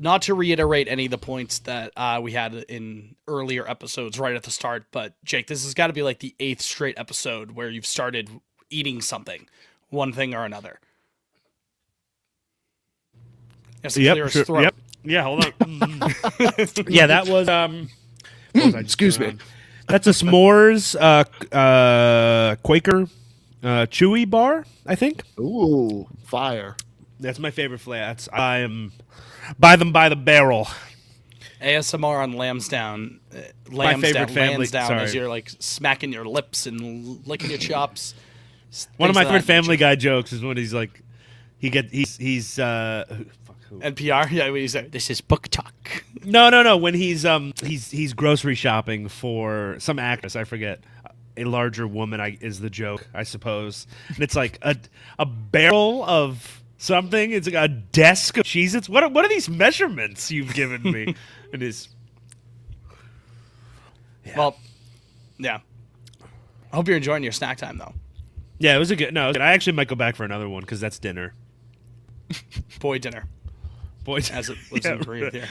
not to reiterate any of the points that we had in earlier episodes right at the start, but Jake, this has got to be like the 8th straight episode where you've started eating something, one thing or another. Yes, Yep, clear his sure, throat. yep. Yeah, hold on. Yeah, that was what was I just Excuse doing? me. That's a s'mores Quaker chewy bar, I think. Ooh, fire. That's my favorite flavor. I am buy them by the barrel. ASMR on Lansdowne. My favorite family. Lansdowne as Sorry. you're like smacking your lips and licking your chops. One of my favorite things of that Family nature. Guy jokes is when he's like, he's who? NPR. Yeah, what you say? This is book talk. No. When he's grocery shopping for some actress, I forget. A larger woman is the joke, I suppose. And it's like a barrel of something. It's like a desk of Cheez-Its. What are these measurements you've given me? It is. Yeah. Well, yeah. I hope you're enjoying your snack time, though. Yeah, it was a good. No, I actually might go back for another one because that's dinner. Boy dinner, Boys, as it was yeah, in Korea right. here.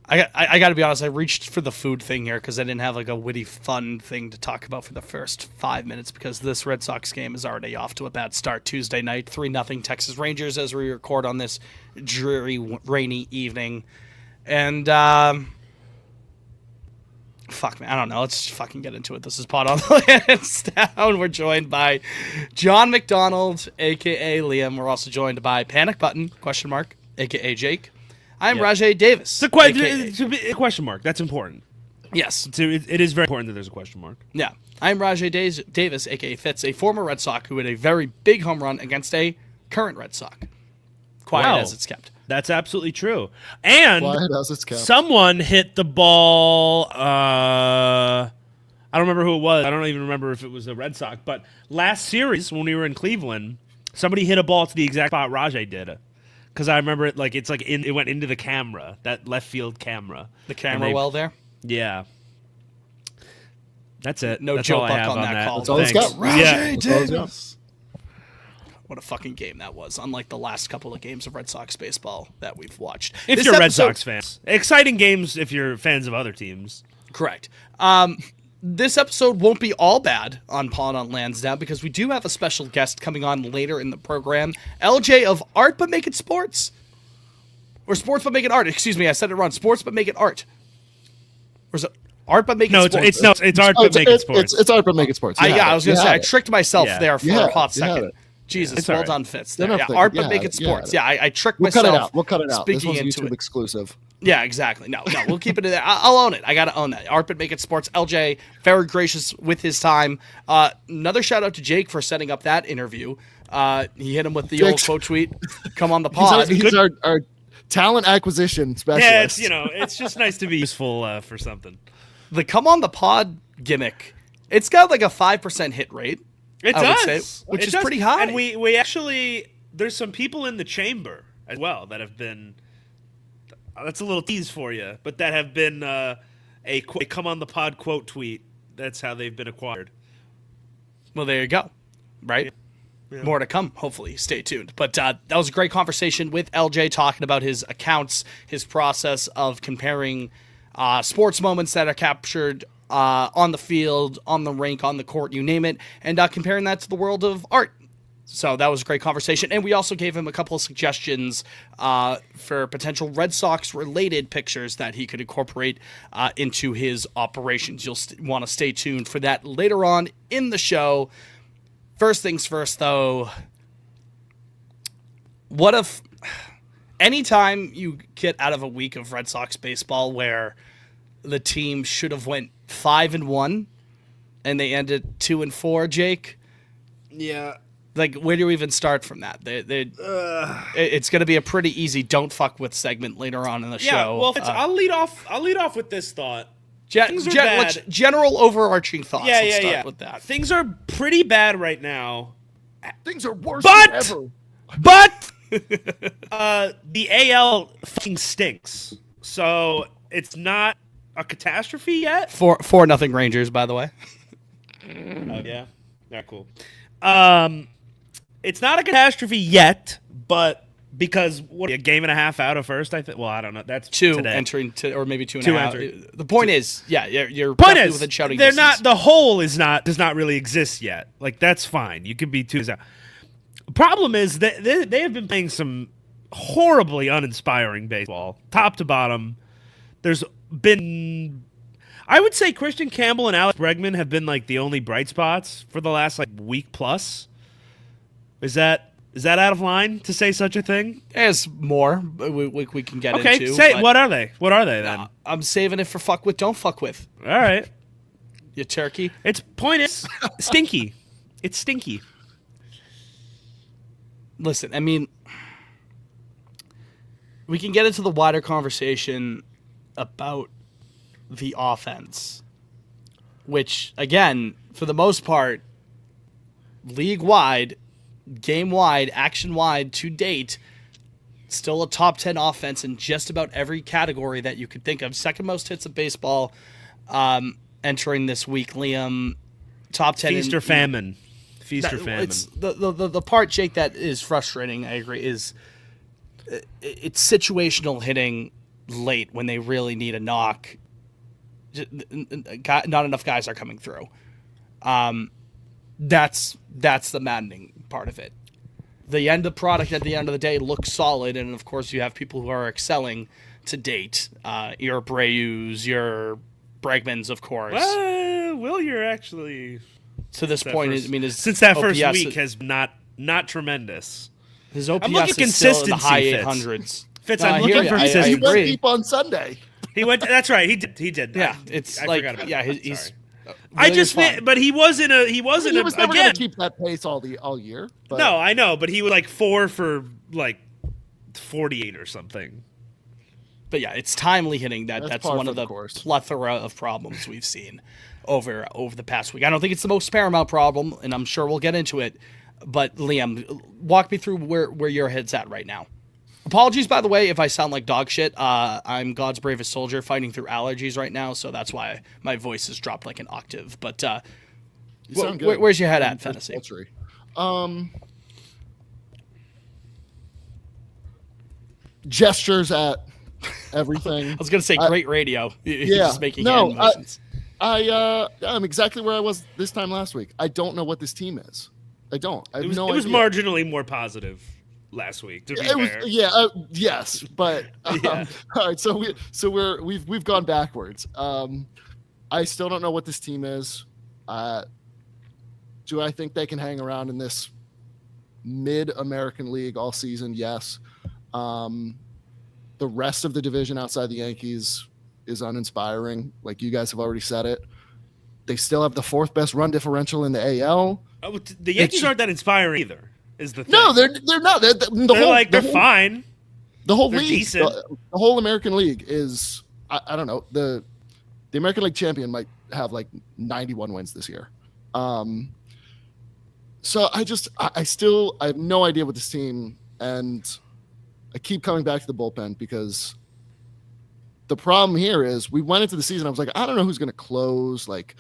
I got to be honest. I reached for the food thing here because I didn't have like a witty, fun thing to talk about for the first 5 minutes because this Red Sox game is already off to a bad start. Tuesday night, 3-0 Texas Rangers as we record on this dreary, rainy evening, and fuck man, I don't know. Let's just fucking get into it. This is Pod on the Lansdowne. We're joined by John McDonald, aka Liam. We're also joined by Panic Button ? Aka Jake. I'm Yep. Rajay Davis. It's a question mark. That's important. Yes. So it is very important that there's a question mark. Yeah. I'm Rajay Davis, aka Fitz, a former Red Sox who hit a very big home run against a current Red Sox. Quiet Wow. as it's kept. That's absolutely true. And Quiet as it's kept. someone hit the ball. I don't remember who it was. I don't even remember if it was the Red Sox. But last series when we were in Cleveland, somebody hit a ball to the exact spot Rajay did. Because I remember it like it went into the camera, that left field camera. The camera well there. Yeah. That's it. No That's Joe all I Buck have on that call. That's all it's Thanks. got. Yeah. That's all it's got. What a fucking game that was, unlike the last couple of games of Red Sox baseball that we've watched. If This you're Red episode- Sox fans. Exciting games if you're fans of other teams. Correct. This episode won't be all bad on Pod on Lansdowne because we do have a special guest coming on later in the program. LJ of Art But Make It Sports. Or Sports But Make It Art. Excuse me, I said it wrong. Sports But Make It Art. Or is it Art But Make It No, Sports? it's Art But Make It Sports. It's Art But Make It Sports. I was going to say, I tricked myself Yeah. there for You had a hot it. You had second. it. Jesus, It's well all right. done, Fitz. Don't There. have Yeah, to- Art But yeah, Make It yeah. Sports. Yeah, I tricked We'll myself. cut it out. We'll cut it out. This Speaking one's into YouTube it. exclusive. Yeah, exactly. No, we'll keep it in there. I'll own it. I got to own that. Art But Make It Sports. LJ, very gracious with his time. Another shout out to Jake for setting up that interview. He hit him with the old Jake's- quote tweet, come on the pod. He's our talent acquisition specialist. Yeah, it's just nice to be useful for something. The come on the pod gimmick, it's got like a 5% hit rate. It I would does, say, which It is does. pretty high. And we actually there's some people in the chamber as well that have been. That's a little tease for you, but that have been a come on the pod quote tweet. That's how they've been acquired. Well, there you go. Right? Yeah. More to come, hopefully. Stay tuned. But that was a great conversation with LJ talking about his accounts, his process of comparing sports moments that are captured on the field, on the rink, on the court, you name it, and comparing that to the world of art. So that was a great conversation. And we also gave him a couple of suggestions for potential Red Sox-related pictures that he could incorporate into his operations. You'll want to stay tuned for that later on in the show. First things first, though, what if anytime you get out of a week of Red Sox baseball where the team should have went 5-1 and they ended 2-4, Jake? Yeah. Like, where do you even start from that? It's going to be a pretty easy "don't fuck with" segment later on in the Yeah. show. Well, I'll lead off with this thought. Things are bad. General overarching thoughts. Yeah, Let's yeah, start yeah. with that. Things are pretty bad right now. Things are worse But- than ever. But the AL fucking stinks. So it's not a catastrophe yet. 4-0 Rangers, by the way. Oh yeah, yeah, cool. It's not a catastrophe yet, but because what a game and a half out of first. I think. Well, I don't know. That's two today. entering to, or maybe two and Two a half. entering. The point is, yeah, you're Point definitely is, within shouting they're distance. not. The hole does not really exist yet. Like that's fine. You could be 2 out. Problem is that they have been playing some horribly uninspiring baseball, top to bottom. There's been, I would say, Christian Campbell and Alex Bregman have been like the only bright spots for the last like week plus. Is that out of line to say such a thing? There's more we can get into. Okay, say what are they? What are they then? I'm saving it for fuck with, don't fuck with. All right, You turkey. its point is stinky. It's stinky. Listen, I mean, we can get into the wider conversation about the offense, which, again, for the most part, league-wide, game-wide, action-wide, to date, still a top 10 offense in just about every category that you could think of. Second most hits of baseball entering this week, Liam. Top 10. Feast or famine. Feast or famine. It's the part, Jake, that is frustrating, I agree, is it's situational hitting late when they really need a knock. Not enough guys are coming through. That's the maddening part of it. The end of product at the end of the day looks solid, and of course you have people who are excelling to date. Your Abreu's, your Bregmans, of course. Will you're actually to this point, I mean, since that OPS, first week has not tremendous. His OPS I'm looking is still in the consistency, high Fitz. 800s. Fitz, No, I'm I looking hear you. for I consistency. He went agree. deep on Sunday. He went. That's right. He did. Yeah, it's I like forgot about yeah, that. he's. Sorry. Really I just fine. meant, but he wasn't He was never going again. to keep that pace all year. But No, I know, but he was like 4 for like 48 or something. But yeah, it's timely hitting that's par one for of the the course. plethora of problems we've seen over the past week. I don't think it's the most paramount problem, and I'm sure we'll get into it. But Liam, walk me through where your head's at right now. Apologies, by the way, if I sound like dog shit. I'm God's bravest soldier fighting through allergies right now, so that's why my voice has dropped like an octave. But You sound good. where's your head at, fantasy? Poultry. Gestures at everything. I was gonna say great radio. You're Yeah. just making No, hand motions. I'm exactly where I was this time last week. I don't know what this team is. I don't. I have It no was idea. marginally more positive last week. To be It was, fair. yeah, yes, but Yeah. all right. So we've gone backwards. I still don't know what this team is. Do I think they can hang around in this mid-American League all season? Yes. The rest of the division outside the Yankees is uninspiring. Like you guys have already said it. They still have the 4th best run differential in the AL. Oh, the Yankees aren't that inspiring either. Is the thing. No, they're not. They're fine. The whole They're league, decent. the whole American League is. I don't know. The American League champion might have like 91 wins this year. So I have no idea what this team, and I keep coming back to the bullpen because the problem here is we went into the season. I was like, I don't know who's going to close. Like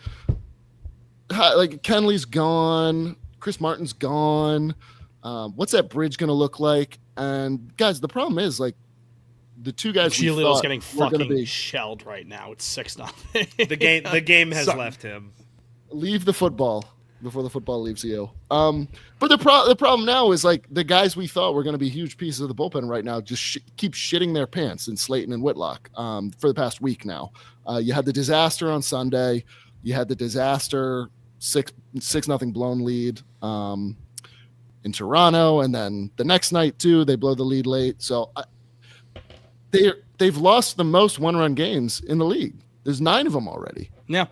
Kenley's gone, Chris Martin's gone. What's that bridge going to look like? And guys, the problem is like the two guys. Giolito's getting were gonna fucking be, shelled right now. It's 6-0. The game has Sorry. left him. leave the football before the football leaves you. But the problem now is like the guys we thought were going to be huge pieces of the bullpen right now just keep shitting their pants in Slayton and Whitlock for the past week now. You had the disaster on Sunday. You had the disaster 6-0 blown lead in Toronto, and then the next night too they blow the lead late. So they've lost the most one-run games in the league. There's 9 of them already. Yeah.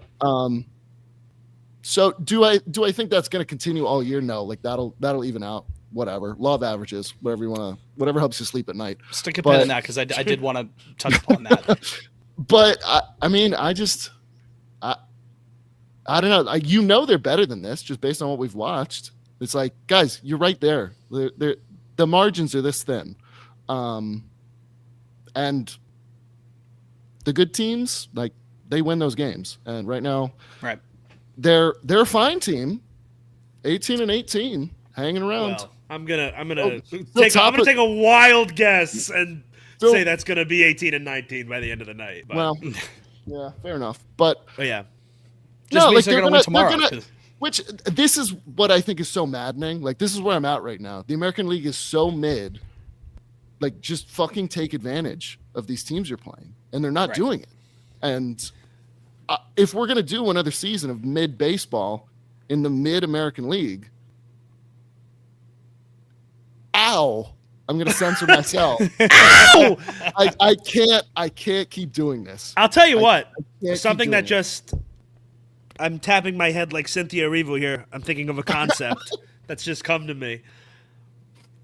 So do I think that's going to continue all year? No, like that'll even out. Whatever, law of averages, whatever helps you sleep at night. Stick a pin in that because I did want to touch upon that. But I mean, I don't know. You know they're better than this just based on what we've watched. It's like, guys, you're right there. The margins are this thin, and the good teams like they win those games. And right now, Right. they're a fine team, 18-18, hanging around. Well, I'm gonna still take a wild guess and Still- say that's gonna be 18 and 19 by the end of the night. But, Well, yeah, fair enough. But yeah, Just no, means they're gonna win tomorrow. which this is what I think is so maddening. Like, this is where I'm at right now. The American League is so mid. Like, just fucking take advantage of these teams you're playing, and they're not doing it. And if we're gonna do another season of mid baseball in the mid American League, ow, I'm gonna censor myself. Ow! I can't keep doing this. I'll tell you what. can't Something keep that doing just I'm tapping my head like Cynthia Erivo here. I'm thinking of a concept that's just come to me.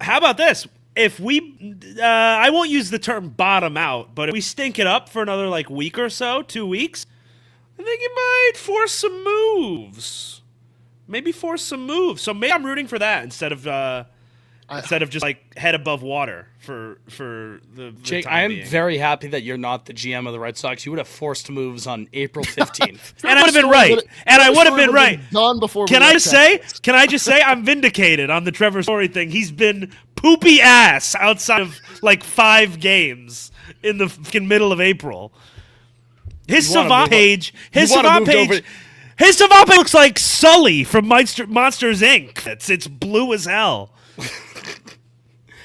How about this? If we, I won't use the term bottom out, but if we stink it up for another like week or so, 2 weeks, I think it might force some moves. Maybe force some moves. So maybe I'm rooting for that instead of just like head above water for the Jake, time I am being. very happy that you're not the GM of the Red Sox. You would have forced moves on April 15th. And I would have been right. And I would have been right. Gone before. Can I just say I'm vindicated on the Trevor Story thing? He's been poopy ass outside of like 5 games in the fucking middle of April. His savant page looks like Sully from Monsters Inc. It's blue as hell.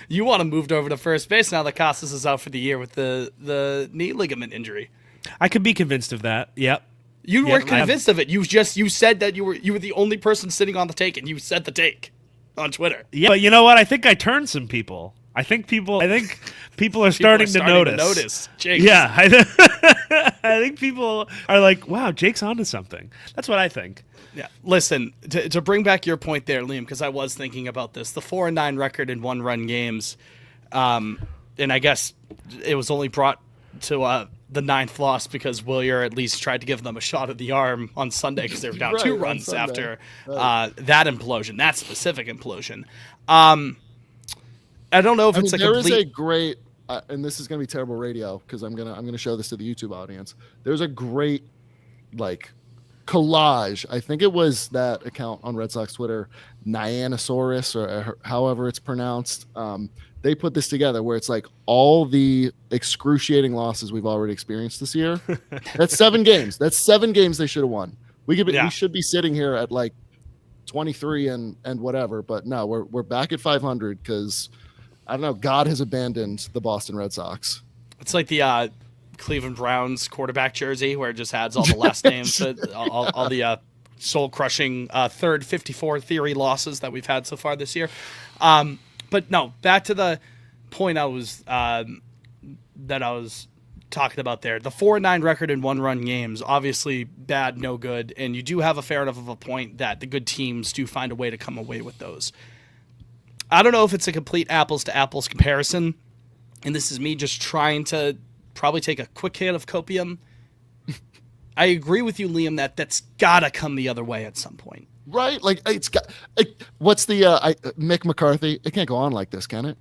You want to moved over to first base now that Casas is out for the year with the knee ligament injury. I could be convinced of that. Yep. You weren't convinced of it. You said that you were the only person sitting on the take, and you said the take on Twitter. Yeah, but you know what? I think I turned some people. I think people are starting to notice. Jake. Yeah, I think people are like, "Wow, Jake's onto something." That's what I think. Yeah. Listen, to bring back your point there, Liam, because I was thinking about this. The 4-9 record in one-run games, and I guess it was only brought to the 9th loss because Willier at least tried to give them a shot at the arm on Sunday because they were down 2 runs after that implosion, that specific implosion. I don't know if it's there is a great, and this is going to be terrible radio because I'm gonna show this to the YouTube audience. There's a great collage. I think it was that account on Red Sox Twitter, Nyanosaurus or however it's pronounced. They put this together where it's like all the excruciating losses we've already experienced this year. That's 7 games. That's 7 games they should have won. We should be sitting here at like 23 and whatever, but no, we're back at 500 because I don't know. God has abandoned the Boston Red Sox. It's like the Cleveland Browns quarterback jersey where it just has all the last names, all the soul-crushing third 54 theory losses that we've had so far this year. But no, back to the point I was talking about there. The 4-9 record in one-run games, obviously bad, no good, and you do have a fair enough of a point that the good teams do find a way to come away with those. I don't know if it's a complete apples-to-apples comparison, and this is me just trying to probably take a quick hit of copium. I agree with you, Liam, that's gotta come the other way at some point. Right? Like, it's got. What's the Mick McCarthy? It can't go on like this, can it?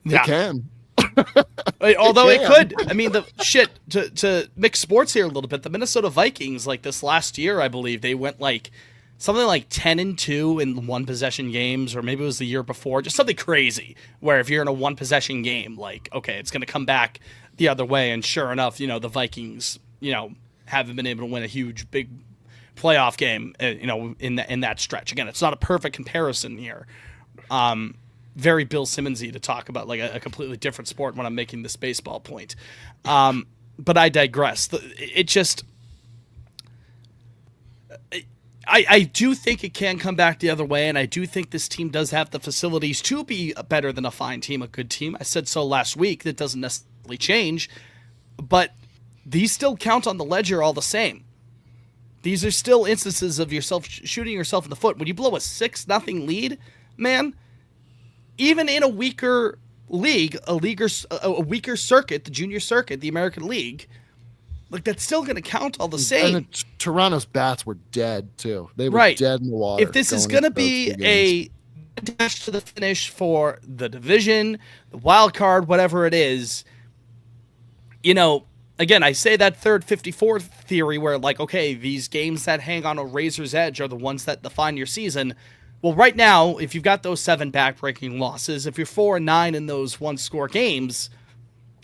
Yeah. It can. Although it could. I mean, to mix sports here a little bit, the Minnesota Vikings, like this last year, I believe, they went like something like 10-2 in one-possession games, or maybe it was the year before, just something crazy, where if you're in a one-possession game, like, okay, it's going to come back the other way, and sure enough, the Vikings, haven't been able to win a huge, big playoff game, in that stretch. Again, it's not a perfect comparison here. Very Bill Simmonsy to talk about like a completely different sport when I'm making this baseball point. But I digress. I do think it can come back the other way, and I do think this team does have the facilities to be better than a fine team, a good team. I said so last week. That doesn't necessarily change, but these still count on the ledger all the same. These are still instances of yourself shooting yourself in the foot. When you blow a 6-0 lead, man, even in a weaker league, a weaker circuit, the junior circuit, the American League, like that's still going to count all the same. And Toronto's bats were dead too. They were dead in the water. If this is going to be a dash to the finish for the division, the wild card, whatever it is, again, I say that third 54 theory where like, okay, these games that hang on a razor's edge are the ones that define your season. Well, right now, if you've got those 7 back-breaking losses, if you're 4-9 in those one-score games,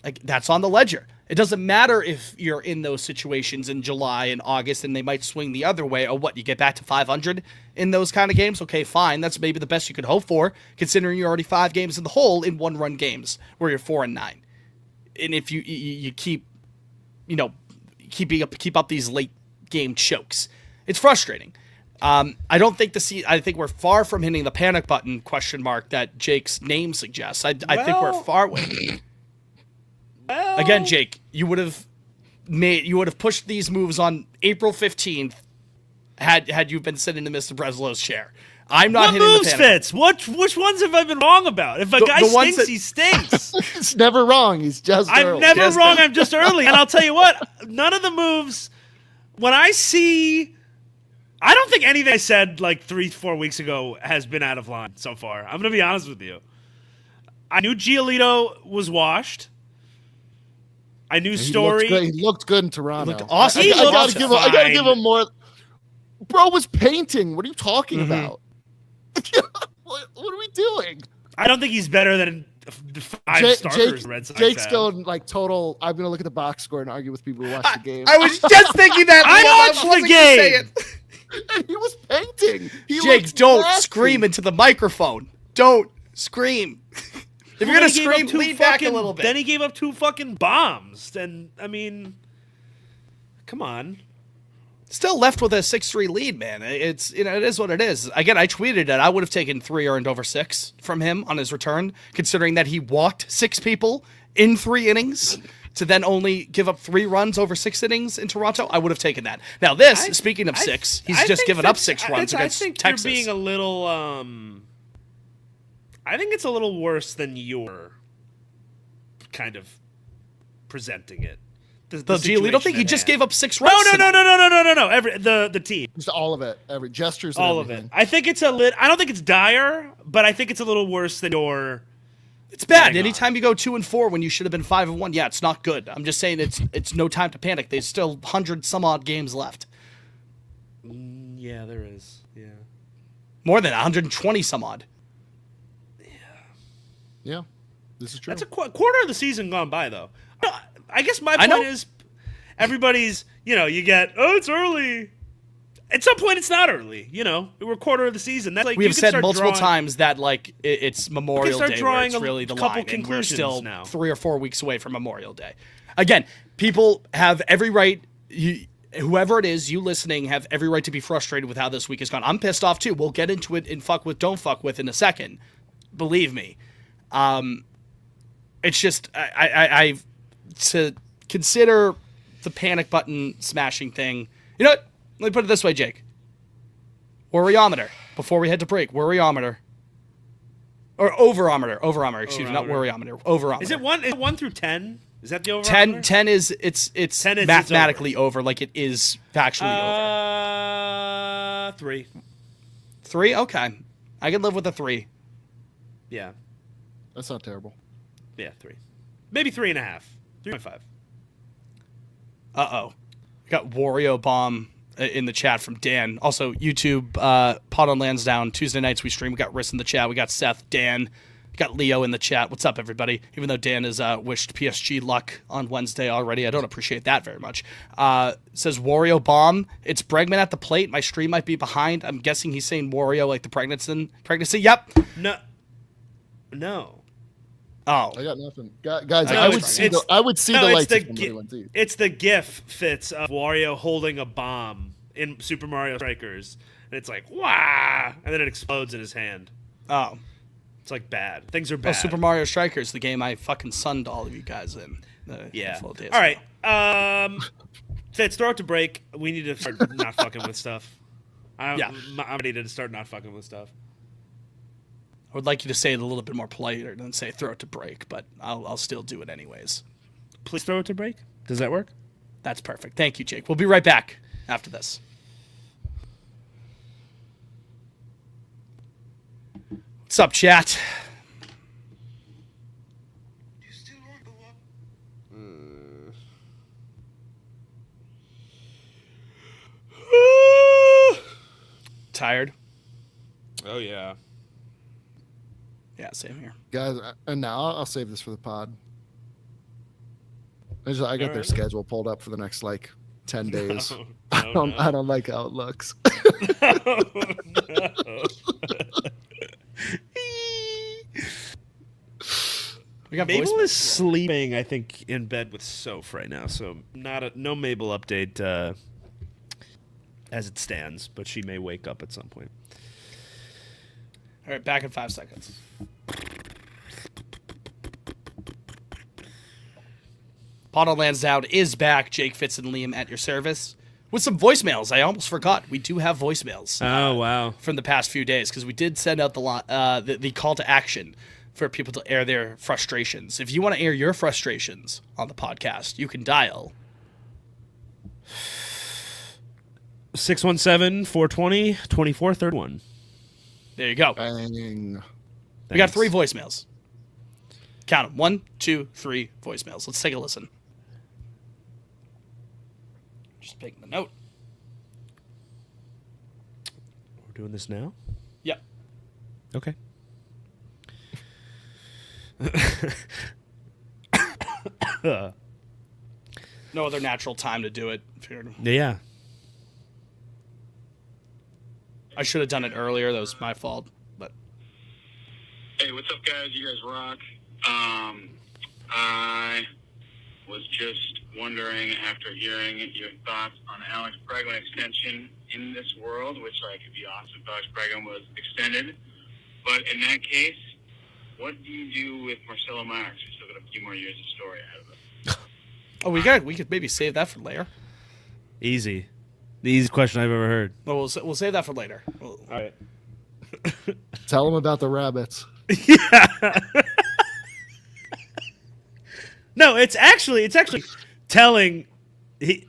like that's on the ledger. It doesn't matter if you're in those situations in July and August and they might swing the other way. Or what, you get back to 500 in those kind of games? Okay, fine. That's maybe the best you could hope for, considering you're already 5 games in the hole in one-run games where you're 4-9. And if you keep, keep up these late game chokes, it's frustrating. I don't think I think we're far from hitting the panic button ? That Jake's name suggests. I think we're far away. Well, Again, Jake, you would have pushed these moves on April 15th had you been sitting in Mr. Breslow's chair. I'm not what hitting moves, the panic. Fitz? Which ones have I been wrong about? If a guy the ones stinks, he stinks. He's never wrong. He's just I'm early. never wrong. I'm just early. And I'll tell you what, none of the moves, when I see, I don't think anything I said like 3-4 weeks ago has been out of line so far. I'm going to be honest with you. I knew Giolito was washed. I knew Story. He looked good in Toronto. Looked awesome. He I gotta looked I gotta fine. give him more. Bro was painting. What are you talking about? What are we doing? I don't think he's better than the 5 starters Red Sox Jake's had. going like total. I'm gonna look at the box score and argue with people who watch the game. I was just thinking that. I watched the wasn't gonna say game. it. And he was painting. He Jake, looked don't nasty. scream into the microphone. Don't scream. If you're gonna Then he gave scream, up two lean back a fucking- little bit. Then he gave up 2 fucking bombs. And I mean, come on. Still left with a 6-3 lead, man. It is what it is. Again, I tweeted it. I would have taken 3 earned over 6 from him on his return, considering that he walked 6 people in 3 innings to then only give up 3 runs over 6 innings in Toronto. I would have taken that. Now speaking of 6, he's just given up 6 runs against Texas. You're being a little, I think it's a little worse than you're kind of presenting it. The Giolito thing, he just gave up 6 runs. No. The team. Just all of it. Every gestures. And All of everything. it. I think it's I don't think it's dire, but I think it's a little worse than your. It's bad. Hang on. Anytime you go 2-4 when you should have been 5-1, yeah, it's not good. I'm just saying it's no time to panic. There's still 100 some odd games left. Yeah, there is. Yeah. More than 120 some odd. Yeah, this is true. That's a quarter of the season gone by, though. I guess my I know. point is, everybody's, you get, it's early. At some point, it's not early. We're a quarter of the season. That's like We you have can said start multiple drawing- times that it's Memorial start Day where drawing it's really the couple line, and we're conclusions still now. 3 or 4 weeks away from Memorial Day. Again, people have every right. Whoever it is, you listening, have every right to be frustrated with how this week has gone. I'm pissed off too. We'll get into it in fuck with, don't fuck with in a second. Believe me. It's just I to consider the panic button smashing thing. You know what? Let me put it this way, Jake. Worryometer. Before we head to break, worryometer. Or overometer, excuse me, not worryometer. Overometer. Is it 1 through 10? Is that the over? 10 is it's 10 is mathematically over, like it is factually over. 3. 3? Okay. I can live with a 3. Yeah. That's not terrible. Yeah, 3. Maybe 3.5. 3.5. Uh-oh. We got Wario Bomb in the chat from Dan. Also, YouTube, Pod on Lansdowne. Tuesday nights we stream. We got Riss in the chat. We got Seth, Dan. We got Leo in the chat. What's up, everybody? Even though Dan has wished PSG luck on Wednesday already, I don't appreciate that very much. Says Wario Bomb. It's Bregman at the plate. My stream might be behind. I'm guessing he's saying Wario like the pregnancy. Yep. No. Oh. I got nothing, guys. I I would it's- see the lights if somebody went deep. It's the GIF, Fitz, of Wario holding a bomb in Super Mario Strikers, and it's like, wah! And then it explodes in his hand. Oh. It's like bad. Things are Oh, bad. Super Mario Strikers, the game I fucking sunned all of you guys in. Yeah. All All right. Fitz, throw it to break. We need to start not fucking with stuff. I'm ready to start not fucking with stuff. I would like you to say it a little bit more politer than say throw it to break, but I'll still do it anyways. Please throw it to break. Does that work? That's perfect. Thank you, Jake. We'll be right back after this. What's up, chat? Tired? Oh yeah. Yeah, same here. Guys, and now I'll save this for the pod. I got their Alright. schedule pulled up for the next like 10 days. Oh, I don't like how it looks. no. We got Mabel voicemails. is sleeping, I think, in bed with Soph right now, so no Mabel update as it stands, but she may wake up at some point. All right, back in 5 seconds. Pod on Lansdowne is back. Jake, Fitz, and Liam at your service with some voicemails. I almost forgot. We do have voicemails. Oh, wow. From the past few days, because we did send out the call to action for people to air their frustrations. If you want to air your frustrations on the podcast, you can dial 617-420-2431. There you go. Bang. We got 3 voicemails. Count them. 1, 2, 3 voicemails. Let's take a listen. Just making the note. We're doing this now? Yep. Okay. No other natural time to do it. Yeah. I should have done it earlier. That was my fault. But Hey, what's up, guys? You guys rock. I was just wondering, after hearing your thoughts on Alex Bregman extension in this world, which could be awesome if Alex Bregman was extended. But in that case, what do you do with Marcelo Marks? We've still got a few more years of story ahead of us. oh, we could maybe save that for later. Easy. The easiest question I've ever heard. Well, we'll save that for later. All right. Tell them about the rabbits. Yeah. No, it's actually telling you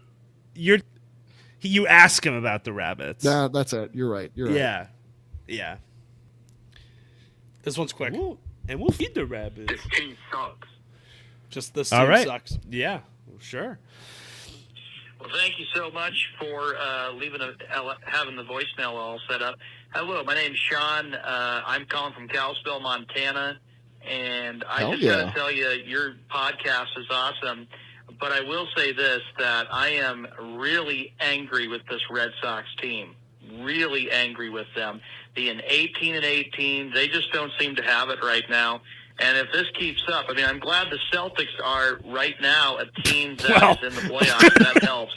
ask him about the rabbits. Nah, that's it. You're right. You're right. Yeah. Yeah. This one's quick. We'll feed the rabbits. This team sucks. Just this All team right. sucks. Yeah. Sure. Well, thank you so much for having the voicemail all set up. Hello, my name's Sean. I'm calling from Kalispell, Montana, and I Hell just yeah. got to tell you, your podcast is awesome. But I will say this, that I am really angry with this Red Sox team. Really angry with them. Being 18-18, they just don't seem to have it right now. And if this keeps up, I mean, I'm glad the Celtics are right now a team that is in the playoffs. That helps.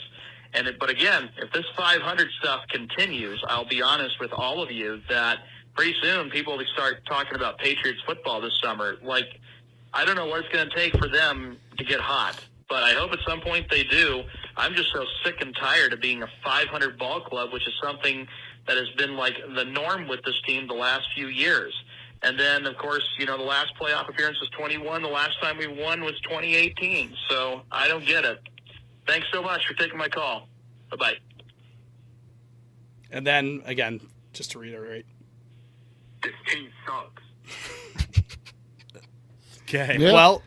But again, if this 500 stuff continues, I'll be honest with all of you that pretty soon people will start talking about Patriots football this summer. Like, I don't know what it's going to take for them to get hot, but I hope at some point they do. I'm just so sick and tired of being a 500 ball club, which is something that has been like the norm with this team the last few years. And then, of course, the last playoff appearance was 21. The last time we won was 2018. So I don't get it. Thanks so much for taking my call. Bye-bye. And then, again, just to reiterate. This team sucks. Okay. Yeah. Well,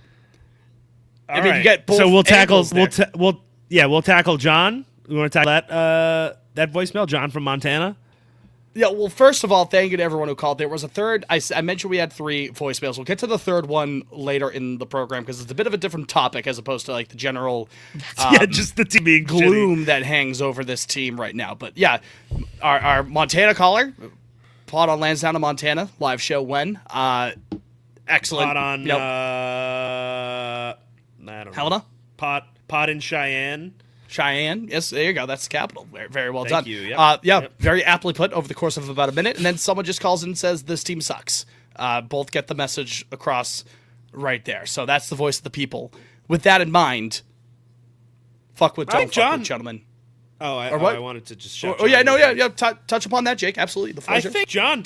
All I mean, right. you get both so we'll tackle angles there. we'll tackle John. We want to tackle that voicemail, John from Montana. Yeah, well, first of all, thank you to everyone who called. There was a third. I mentioned we had 3 voicemails. We'll get to the third one later in the program because it's a bit of a different topic as opposed to like the general Yeah, just the team being shitty. gloom that hangs over this team right now. But yeah, our Montana caller, Pod on Lansdowne, Montana, live show when? Excellent. Pot on. Yep. I don't know. Helena? Pot in Cheyenne. Cheyenne. Yes, there you go. That's the capital. Very, very well Thank done. you. Yep. Yep. Very aptly put over the course of about a minute. And then someone just calls in and says, this team sucks. Both get the message across right there. So that's the voice of the people. With that in mind, fuck with, All don't right, fuck John. with, gentlemen. Or what? I wanted to just shout. Oh, yeah, John no, real yeah, quick. touch upon that, Jake. Absolutely. The floor I is yours. think John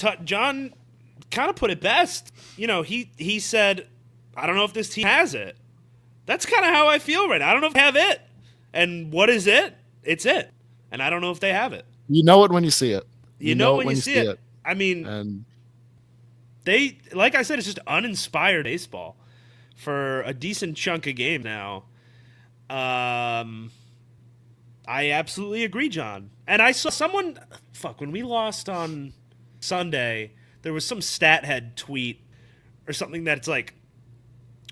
kind of put it best. He said, I don't know if this team has it. That's kind of how I feel right now. I don't know if they have it. And what is it? It's it. And I don't know if they have it. You know it when you see it. You know when you see it. it. I mean, And they, like I said, it's just uninspired baseball for a decent chunk of game now. I absolutely agree, John. And I saw someone, when we lost on Sunday, there was some stat head tweet or something that's like,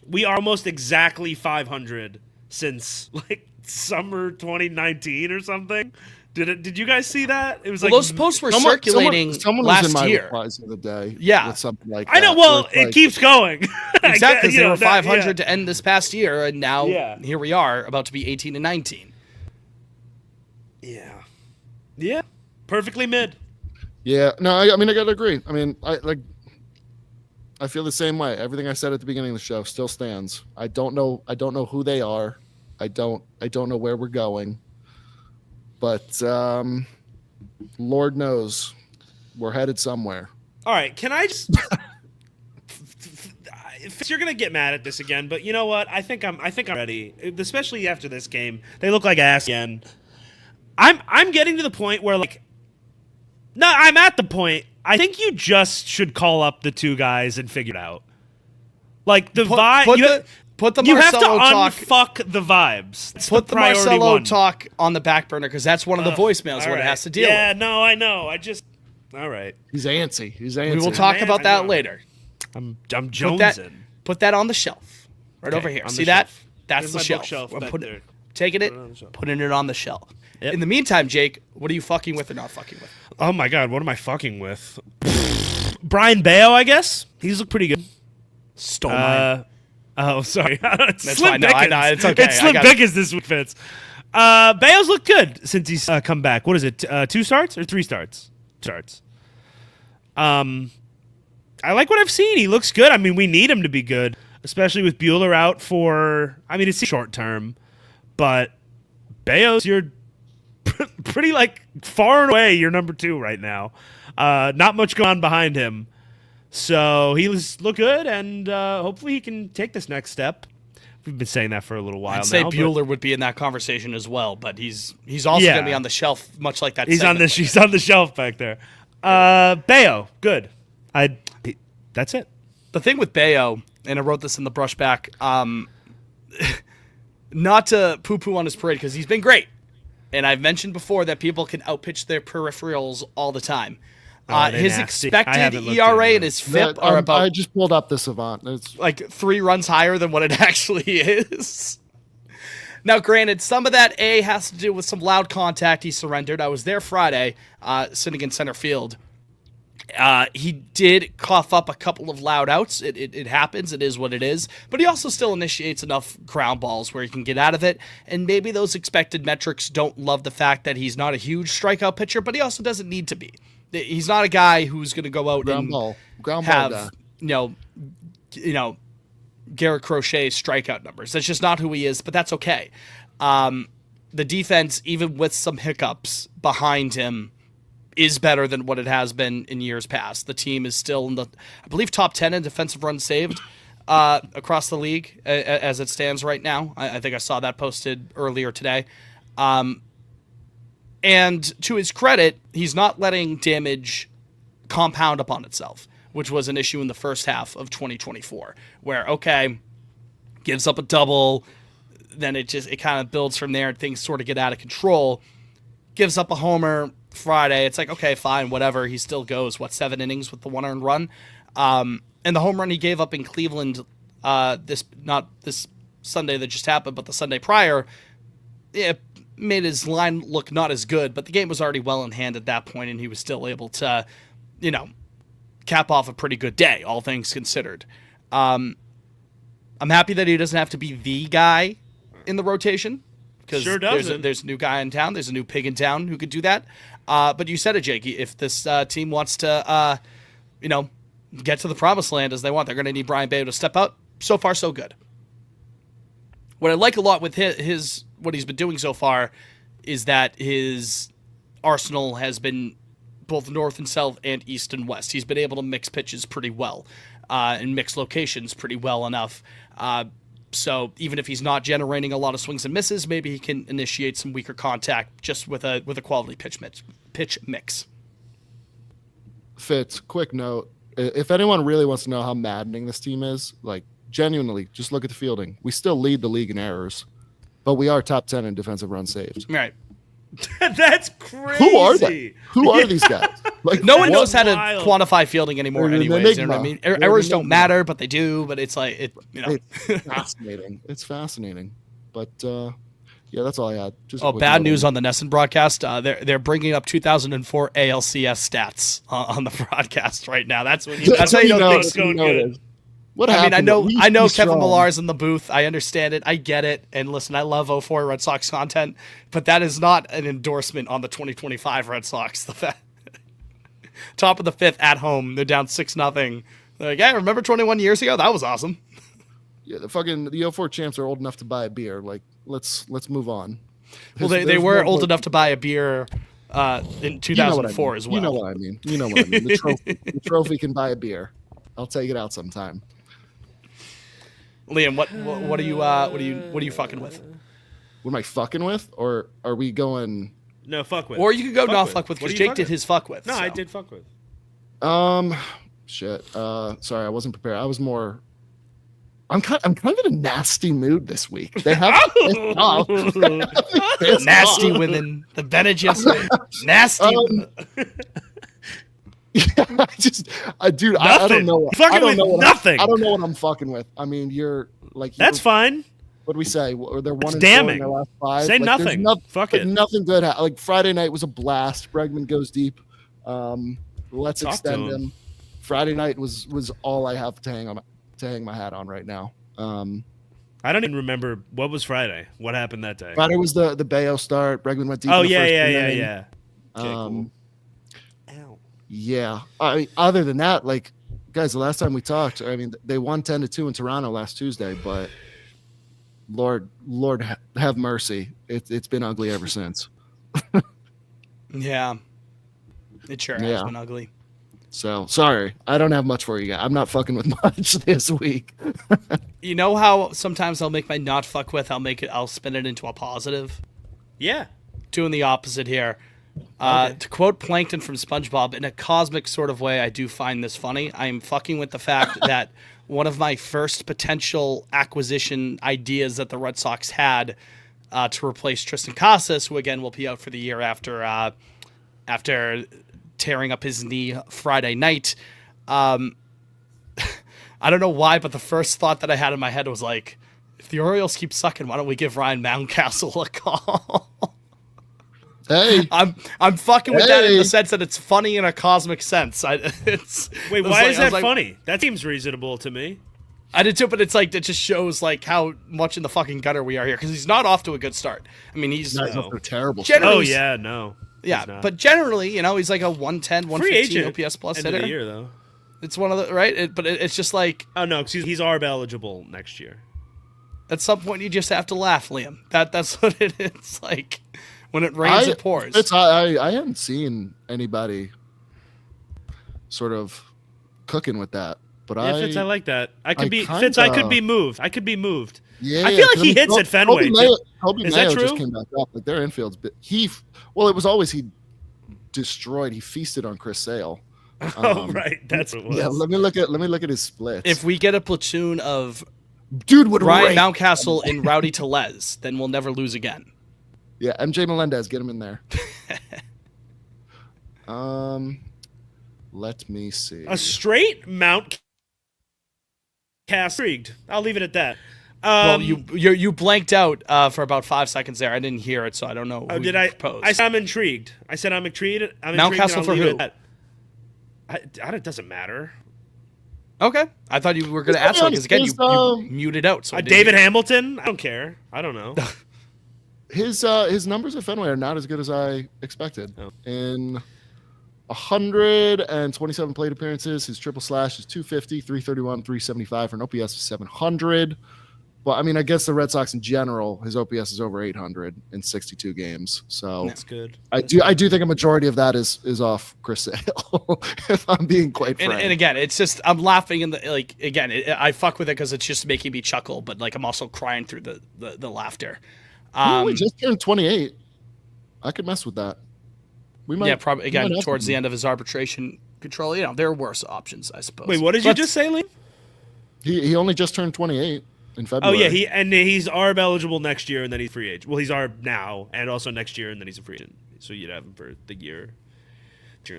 we are almost exactly 500 since like summer 2019 or something. Did you guys see that? It was like those posts were circulating someone last was in my year. replies the other day. Yeah. With something like I know. that, Well, where it's it like, keeps going. Exactly, because they were 500 yeah. to end this past year, and now here we are, about to be 18 and 19. Yeah. Yeah. Perfectly mid. Yeah, no, I mean, I gotta agree. I mean, I feel the same way. Everything I said at the beginning of the show still stands. I don't know who they are. I don't know where we're going. But Lord knows we're headed somewhere. All right, can I just? You're gonna get mad at this again, but you know what? I think I'm ready, especially after this game. They look like ass again. I'm getting to the point where I'm at the point. I think you just should call up the two guys and figure it out. Like the vibe. Put the you Marcelo have to talk. unfuck the vibes. That's Put the Marcelo one. talk on the back burner because that's one of the voicemails All what it right. has to deal Yeah, with. no, I know. All right. He's antsy. We will talk about that later. I'm jonesing. Put that on the shelf, right Okay, over here. on See the that? shelf. That's There's the my shelf. bookshelf I'm back there. taking it, Put it on the shelf. putting it on the shelf. Yep. In the meantime, Jake, what are you fucking with or not fucking with? Oh my god, what am I fucking with? Brian Bayo, I guess. He's looked pretty good. Stole mine. Oh, sorry. That's Slim fine. No, I Pickens. know. It's okay. It's Slim Pickens this week, Fitz. Bayo's looked good since he's come back. What is it? 2 starts or 3 starts? 2 starts. I like what I've seen. He looks good. I mean, we need him to be good, especially with Bueller out for. I mean, it's short term, but Bayo's your pretty far and away your number 2 right now. Not much going on behind him. So he looked good, and hopefully he can take this next step. We've been saying that for a little while now. I'd say Bueller would be in that conversation as well, but he's also going to be on the shelf, much like that. He's on the shelf back there. Bayo, good. That's it. The thing with Bayo, and I wrote this in the brushback, not to poo-poo on his parade because he's been great, and I've mentioned before that people can outpitch their peripherals all the time. His nasty. expected ERA and his FIP are about. I just pulled up the Savant. It's like 3 runs higher than what it actually is. Now, granted, some of that has to do with some loud contact he surrendered. I was there Friday, sitting in center field. He did cough up a couple of loud outs. It happens. It is what it is. But he also still initiates enough ground balls where he can get out of it. And maybe those expected metrics don't love the fact that he's not a huge strikeout pitcher, but he also doesn't need to be. He's not a guy who's going to go out ground and ball have, guy. Garrett Crochet strikeout numbers. That's just not who he is, but that's okay. The defense, even with some hiccups behind him, is better than what it has been in years past. The team is still in the, I believe, top 10 in defensive runs saved across the league as it stands right now. I think I saw that posted earlier today. And to his credit, he's not letting damage compound upon itself, which was an issue in the first half of 2024, where, gives up a double, then it kind of builds from there and things sort of get out of control. Gives up a homer Friday. It's like, okay, fine, whatever. He still goes, 7 innings with the 1 earned run. And the home run he gave up in Cleveland, not this Sunday that just happened, but the Sunday prior, it made his line look not as good, but the game was already well in hand at that point, and he was still able to, cap off a pretty good day, all things considered. I'm happy that he doesn't have to be the guy in the rotation, because sure there's a new guy in town, there's a new pig in town who could do that. But you said it, Jake. If this team wants to, get to the promised land as they want, they're going to need Brian Bayo to step up. So far, so good. What I like a lot with his what he's been doing so far is that his arsenal has been both north and south and east and west. He's been able to mix pitches pretty well and mix locations pretty well enough. So even if he's not generating a lot of swings and misses, maybe he can initiate some weaker contact just with a quality pitch mix. Fitz, quick note. If anyone really wants to know how maddening this team is, genuinely, just look at the fielding. We still lead the league in errors, but we are top 10 in defensive runs saved. Right. That's crazy. Who are they? Who are these guys? Like No one That's knows how to wild. quantify fielding anymore, They're an anyways. You know what I mean? enigma. They're Errors an don't enigma. matter, but they do. But it's like It's fascinating. It's fascinating. But yeah, that's all I had. Just a Oh, quick bad note news on on the Nesson broadcast. They're bringing up 2004 ALCS stats on the broadcast right now. That's it. that's how you know things. That's how you going know good. it is. What I mean, happened? I know Kevin Strong. Millar's in the booth. I understand it. I get it. And listen, I love '04 Red Sox content, but that is not an endorsement on the 2025 Red Sox. The fact, top of the fifth at home, they're down 6-0. They're like, yeah, remember 21 years ago? That was awesome. Yeah, the 04 champs are old enough to buy a beer. Like, let's move on. Well, they There's were no old more- enough to buy a beer in 2004 as well. You know what I mean. You know what I mean. The trophy can buy a beer. I'll take it out sometime. Liam, what are you fucking with? What am I fucking with? Or are we going? No, fuck with. Or you could go not fuck with What because are you Jake fucking did his fuck with. No, so. I did fuck with. Shit. Sorry, I wasn't prepared. I was more. I'm kind of in a nasty mood this week. They have pissed off. Pissed Nasty off. women, the Bene Gesserit. Nasty. I just, dude, I don't Nothing. know. Fucking I don't with know what nothing. I don't know what I'm fucking with. I mean, you're like. That's fine. What do we say? They're 1-4 in damning. their last 5. Say Like, there's nothing. Fuck but it. Nothing good. Like Friday night was a blast. Bregman goes deep. Let's Talk to extend him. him. Friday night was all I have to hang my hat on right now. I don't even remember what was Friday. What happened that day? Friday was the Bayo start. Bregman went deep. Oh in the yeah, first yeah, inning. yeah. Okay, Um, Ow. Yeah. I mean, other than that, like, guys, the last time we talked, I mean, they won 10-2 in Toronto last Tuesday, but Lord have mercy. It's been ugly ever since. Yeah. It sure has Yeah. been ugly. So sorry, I don't have much for you guys. I'm not fucking with much this week. You know how sometimes I'll make my not fuck with, I'll spin it into a positive? Yeah. Doing the opposite here. Okay. To quote Plankton from SpongeBob, in a cosmic sort of way, I do find this funny. I am fucking with the fact that one of my first potential acquisition ideas that the Red Sox had to replace Triston Casas, who again will be out for the year after tearing up his knee Friday night. I don't know why, but the first thought that I had in my head was like, if the Orioles keep sucking, why don't we give Ryan Mountcastle a call? Hey, I'm fucking with that in Hey. the sense that it's funny in a cosmic sense. Wait, it's why like- is I was that like- funny? That seems reasonable to me. I did too, but it's like it just shows like how much in the fucking gutter we are here because he's not off to a good start. I mean, he's guys up to a terrible. Generally- Oh yeah, no. yeah, He's not. but generally, you know, he's like a 110, free 115 agent. OPS plus End of hitter. the year though. It's one of the right, but it's just like Oh no, 'cause he's ARB eligible next year. at some point you just have to laugh, Liam. That's what it is. Like when it rains, it pours. I haven't seen anybody sort of cooking with that, but Yeah, Fitz, I like that. I could be kinda- Fitz. I could be moved. I could be moved. Yeah, I feel like 'cause he hits Col- at Fenway, Kobe Is that Mayo just true? came back up. Like their infield's well, it was always he destroyed. He feasted on Chris Sale. Oh right, that's what it was. Yeah, let me look at his splits. If we get a platoon of dude would Ryan rake. Mountcastle and Rowdy Tellez, then we'll never lose again. Yeah, MJ Melendez, get him in there. Let me see. A straight Mount cast intrigued. I'll leave it at that. Well, you blanked out for about 5 seconds there. I didn't hear it, so I don't know. Oh, who did you I? proposed. I said I'm intrigued. I said I'm intrigued. Mountcastle for who? It doesn't matter. Okay, I thought you were going to Let's ask be one because again honest, you muted out. So I didn't David hear. Hamilton. I don't care. I don't know. His numbers at Fenway are not as good as I expected. Oh. In 127 plate appearances, his triple slash is 250, 331, 375 for an OPS of 700. Well, I mean, I guess the Red Sox in general, his OPS is over 800 in 62 games. So That's good. I do think a majority of that is off Chris Sale, if I'm being quite frank. And again, it's just I'm laughing in the like again. I fuck with it because it's just making me chuckle, but like I'm also crying through the laughter. We just turned 28. I could mess with that. We might. Yeah, probably we again might have towards to. the end of his arbitration control. You know, there are worse options, I suppose. Wait, what did you Let's- just say, Lee? He only just turned 28 in Oh February. yeah, he's ARB eligible next year, and then he's free agent. Well, he's ARB now, and also next year, and then he's a free agent. So you'd have him for the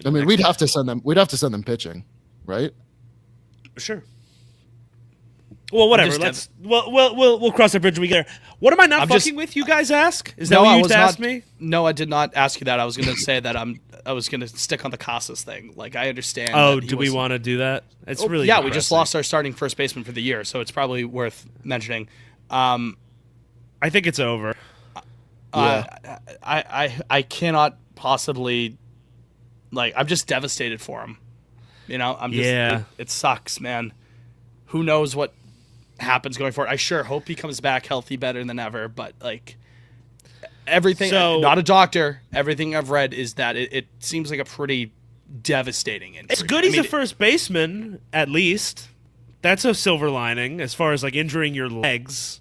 I mean, we'd have to send them pitching, right? Sure. Well, whatever. We'll cross that bridge when we get there. What am I not fucking with? You guys ask? Is that what you asked me? No, I did not ask you that. I was going to say that I was going to stick on the Casas thing. Like, I understand. Oh, do we want to do that? It's really yeah. We just lost our starting first baseman for the year, so it's probably worth mentioning. I think it's over. I cannot possibly. Like, I'm just devastated for him. You know, it sucks, man. Who knows what happens going forward? I sure hope he comes back healthy better than ever, but like everything, not a doctor, everything I've read is that it seems like a pretty devastating injury. It's good he's a first baseman, at least. That's a silver lining as far as like injuring your legs.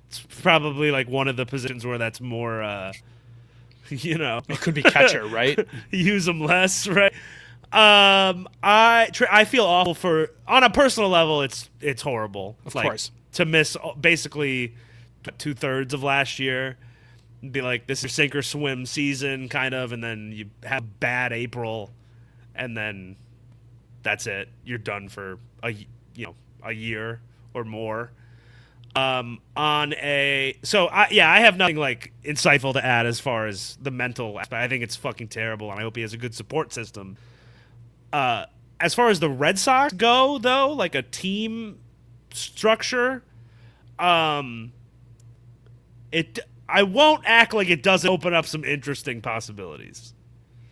It's probably like one of the positions where that's more, It could be catcher, right? Use them less, right? I feel awful for, on a personal level, it's horrible. Of course. To miss basically 2/3 of last year, and be like, this is sink or swim season, kind of, and then you have bad April, and then that's it. You're done for a year or more. I have nothing like insightful to add as far as the mental aspect. I think it's fucking terrible, and I hope he has a good support system. As far as the Red Sox go, though, like a team structure, I won't act like it doesn't open up some interesting possibilities.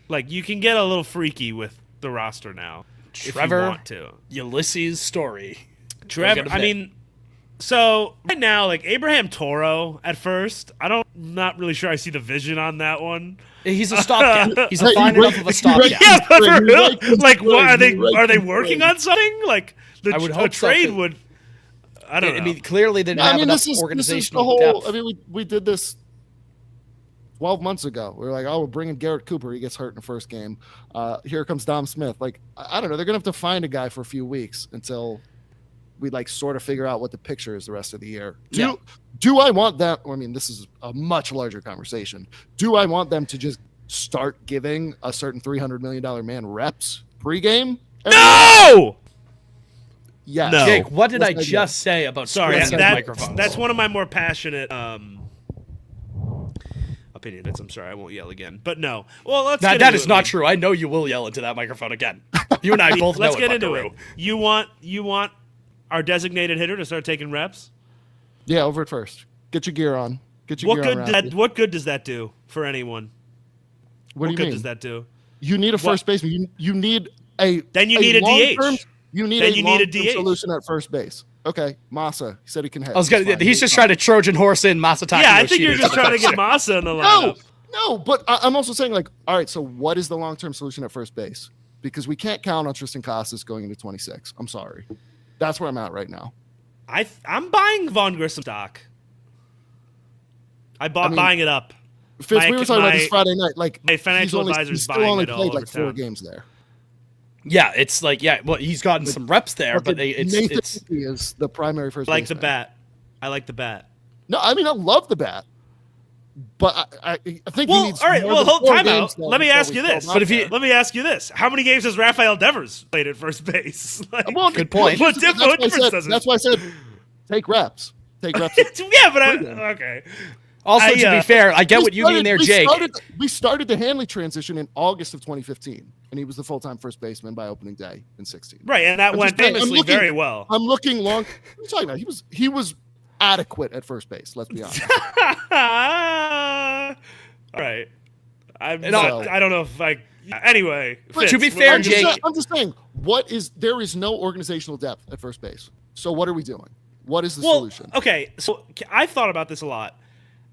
Like, you can get a little freaky with the roster now, Trevor, if you want to. Ulysses Story. Trevor, I mean, so right now, like Abraham Toro at first, not really sure I see the vision on that one. He's a stopgap. He's a fine enough of a stopgap. Yeah, but for real, like, what are they working on something? Like, I would hope trade so, would. I don't know. I mean, clearly they didn't have enough organizational depth. I mean, we did this 12 months ago. We were like, we're bringing Garrett Cooper. He gets hurt in the first game. Here comes Dom Smith. Like, I don't know. They're gonna have to find a guy for a few weeks until we like sort of figure out what the picture is the rest of the year. Do I want that? I mean, this is a much larger conversation. Do I want them to just start giving a certain $300 million man reps pregame? No! Yeah. No. Jake, what did I just say about microphones? That's one of my more passionate opinions. I'm sorry, I won't yell again. But no. Well, that is not true. I know you will yell into that microphone again. You and I both know Let's get into it. You want our designated hitter to start taking reps? Yeah, over at first. Get your gear on. What good does that do for anyone? What good does that do? You need a first baseman. You need a Then you need a DH. You need a DH solution at first base. Okay, Massa. He said he can hit. He's just trying to Trojan horse in Masataka. Yeah, I think you're just trying to get Massa in the lineup. No, but I'm also saying, like, all right, so what is the long-term solution at first base? Because we can't count on Triston Casas going into 26. I'm sorry. That's where I'm at right now. I'm buying Vaughn Grissom stock. Buying it up. Fitz, we were talking about this Friday night. Like, my financial advisor's buying only it all played over like 4 town. games there. Yeah, it's like, well, he's gotten some reps there, but Nathan is the primary first baseman. The bat. I like the bat. No, I mean, I love the bat. But I think he needs all right. more Well, than 4 time games out. Let me ask you this. But let me ask you this: how many games has Rafael Devers played at first base? Good point. What difference does it? That's why I said take reps. Take reps. Yeah, but okay. Also, to be fair, I get what you mean there, Jake. We started the Hanley transition in August of 2015, and he was the full-time first baseman by opening day in 16. Right, and that went famously very well. I'm looking long. What are you talking about? He was adequate at first base. Let's be honest. All right. I don't know if I. Anyway, Fitz, to be fair, Jake, I'm just saying, there is no organizational depth at first base. So what are we doing? What is the solution? Okay, so I've thought about this a lot,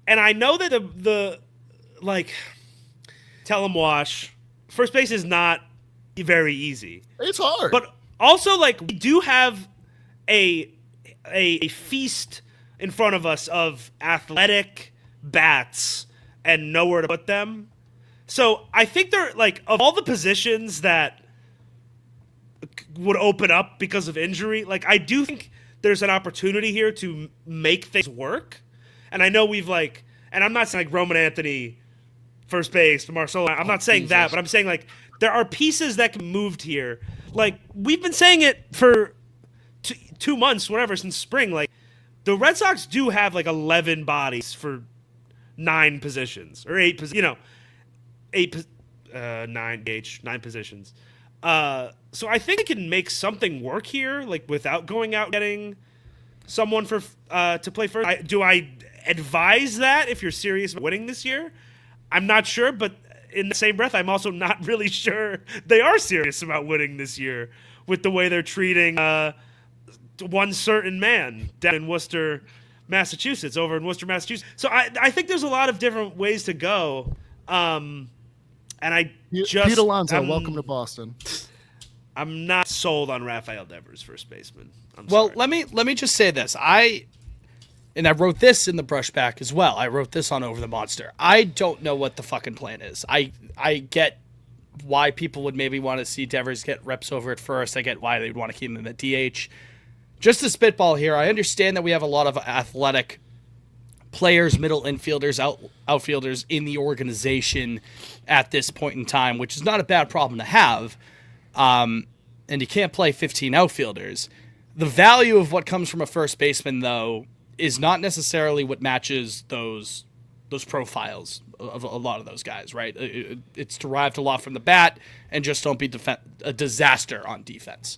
and I know that the tell him wash first base is not very easy. It's hard, but also we do have a feast in front of us of athletic bats and nowhere to put them. So I think they're of all the positions that would open up because of injury, I do think there's an opportunity here to make things work. And I know we've and I'm not saying Roman Anthony first base, Marcelo. I'm not saying that, but I'm saying there are pieces that can be moved here. Like, we've been saying it for 2 months, whatever, since spring. Like, the Red Sox do have, like, 11 bodies for 9 positions. Or 8 positions. 9 positions. So I think it can make something work here, like, without going out and getting someone for to play first. Do I advise that if you're serious about winning this year? I'm not sure, but in the same breath, I'm also not really sure they are serious about winning this year with the way they're treating one certain man down in Worcester, Massachusetts, over in Worcester, Massachusetts. So I think there's a lot of different ways to go. And Pete Alonso, welcome to Boston. I'm not sold on Rafael Devers, first baseman. Well, let me just say this. I wrote this in the brushback as well. I wrote this on Over the Monster. I don't know what the fucking plan is. I get why people would maybe want to see Devers get reps over at first. I get why they'd want to keep him in the DH. Just to spitball here, I understand that we have a lot of athletic players, middle infielders, outfielders in the organization at this point in time, which is not a bad problem to have. And you can't play 15 outfielders. The value of what comes from a first baseman, though, is not necessarily what matches those profiles of a lot of those guys, right? It's derived a lot from the bat, and just don't be a disaster on defense.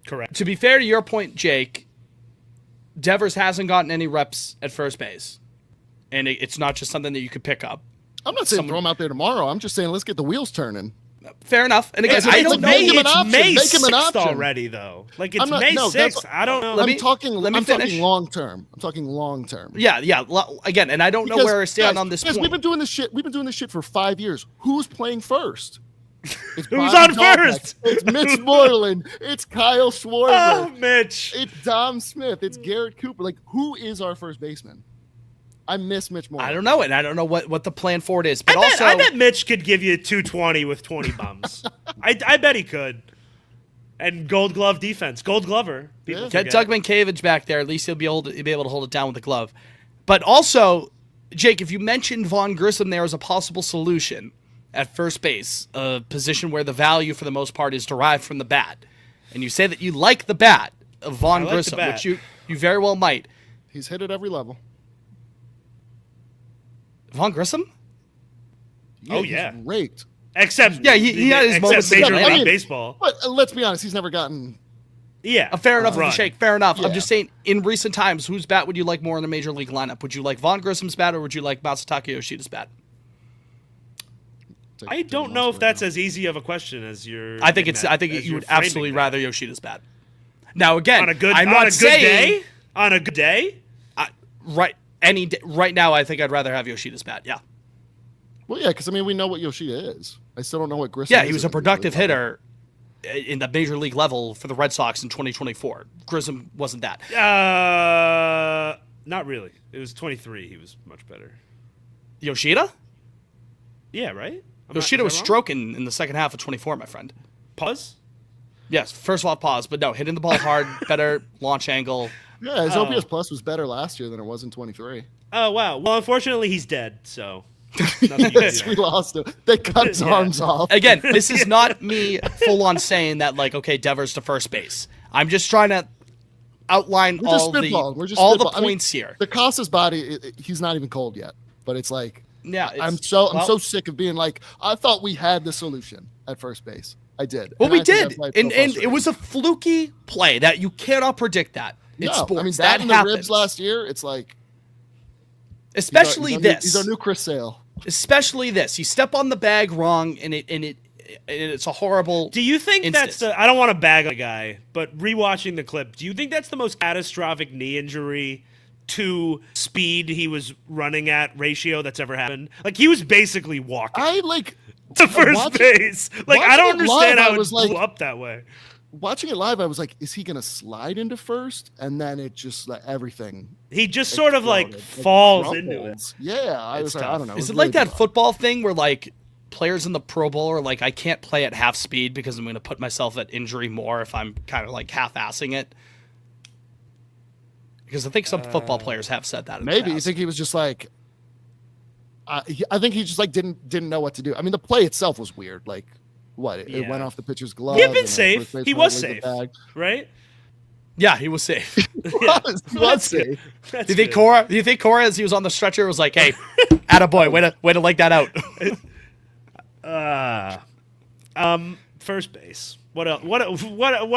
Correct. To be fair to your point, Jake, Devers hasn't gotten any reps at first base, and it's not just something that you could pick up. I'm not saying throw him out there tomorrow. I'm just saying let's get the wheels turning. Fair enough. And again, I don't know. Make him an It's option. May Make him an 6th option. already, though. Like, it's May 6th. I don't know. I'm talking finish. long term. I'm talking long term. Yeah. Again, and I don't know where I stand on this point. We've been doing this shit for 5 years. Who's playing first? It's Who's Bobby on Dalbec. first? It's Mitch Moreland. It's Kyle Schwarber. Oh, Mitch. It's Dom Smith. It's Garrett Cooper. Like, who is our first baseman? I miss Mitch Moreland. I don't know, and I don't know what the plan for it is. But I bet Mitch could give you 220 with 20 bums. I bet he could. And Gold Glove defense, Gold Glover. Yeah. Get Doug Mankiewicz back there. At least he'll be able to hold it down with the glove. But also, Jake, if you mentioned Vaughn Grissom there as a possible solution at first base, a position where the value for the most part is derived from the bat, and you say that you like the bat of Vaughn Grissom, which you very well might. He's hit at every level. Vaughn Grissom? He's raked. Except he had his moments in Major Atlanta. League Baseball. But let's be honest, he's never gotten. Yeah, Fair enough, run. Shake. Fair enough. Yeah. I'm just saying, in recent times, whose bat would you like more in a major league lineup? Would you like Vaughn Grissom's bat, or would you like Masataka Yoshida's bat? I don't know if that's as easy of a question as you're. I think you would absolutely rather Yoshida's bat. Now again, on a good day. Right now, I think I'd rather have Yoshida's bat. Yeah. Well, yeah, because we know what Yoshida is. I still don't know what Grissom is. Yeah, he was a productive hitter in the major league level for the Red Sox in 2024. Grissom wasn't that. Not really. It was 23. He was much better. Yoshida? Yeah, right? Yoshida was stroking in the second half of 24, my friend. Pause? Yes, first of all, pause. But no, hitting the ball hard, better launch angle. Yeah, his OPS Plus was better last year than it was in 23. Oh, wow. Well, unfortunately, he's dead, so nothing you can do Yes, there. we lost him. They cut his arms off. Again, this is not me full on saying that, like, okay, Devers to first base. I'm just trying to outline all the points here. The Casas body, he's not even cold yet, but it's like, Yeah, I'm so sick of being like, I thought we had the solution at first base. I did. Well, And we I think did, that's why and feel it was a fluky play that you cannot predict that. No, It's sports. that and the happens. ribs last year, it's like, Especially he's our new Chris Sale. Especially this. You step on the bag wrong, and it's a horrible. Do you think instance. that's I don't want to bag a guy, but rewatching the clip, do you think that's the most catastrophic knee injury to speed he was running at ratio that's ever happened? Like, he was basically walking to first base. Like, I don't understand how it blew up that way. Watching it live, I was like, is he going to slide into first? And then it just, everything. He just sort of, falls into it. Yeah, I was like, I don't know. Is it like that football thing where, like, players in the Pro Bowl are like, I can't play at half speed because I'm going to put myself at injury more if I'm kind of, like, half-assing it? Because I think some football players have said that in the Maybe. You past. think he was just like, I think he just, didn't know what to do. I mean, the play itself was weird. Like, What? It Yeah. went off the pitcher's glove. He had been and the safe. first baseman He was laid the safe, bag. right? Yeah, he was safe. He was That's safe. good. That's Do you think good. Do you think Cora, as he was on the stretcher, was like, "Hey, attaboy, way to leg that out"? First base. What else? What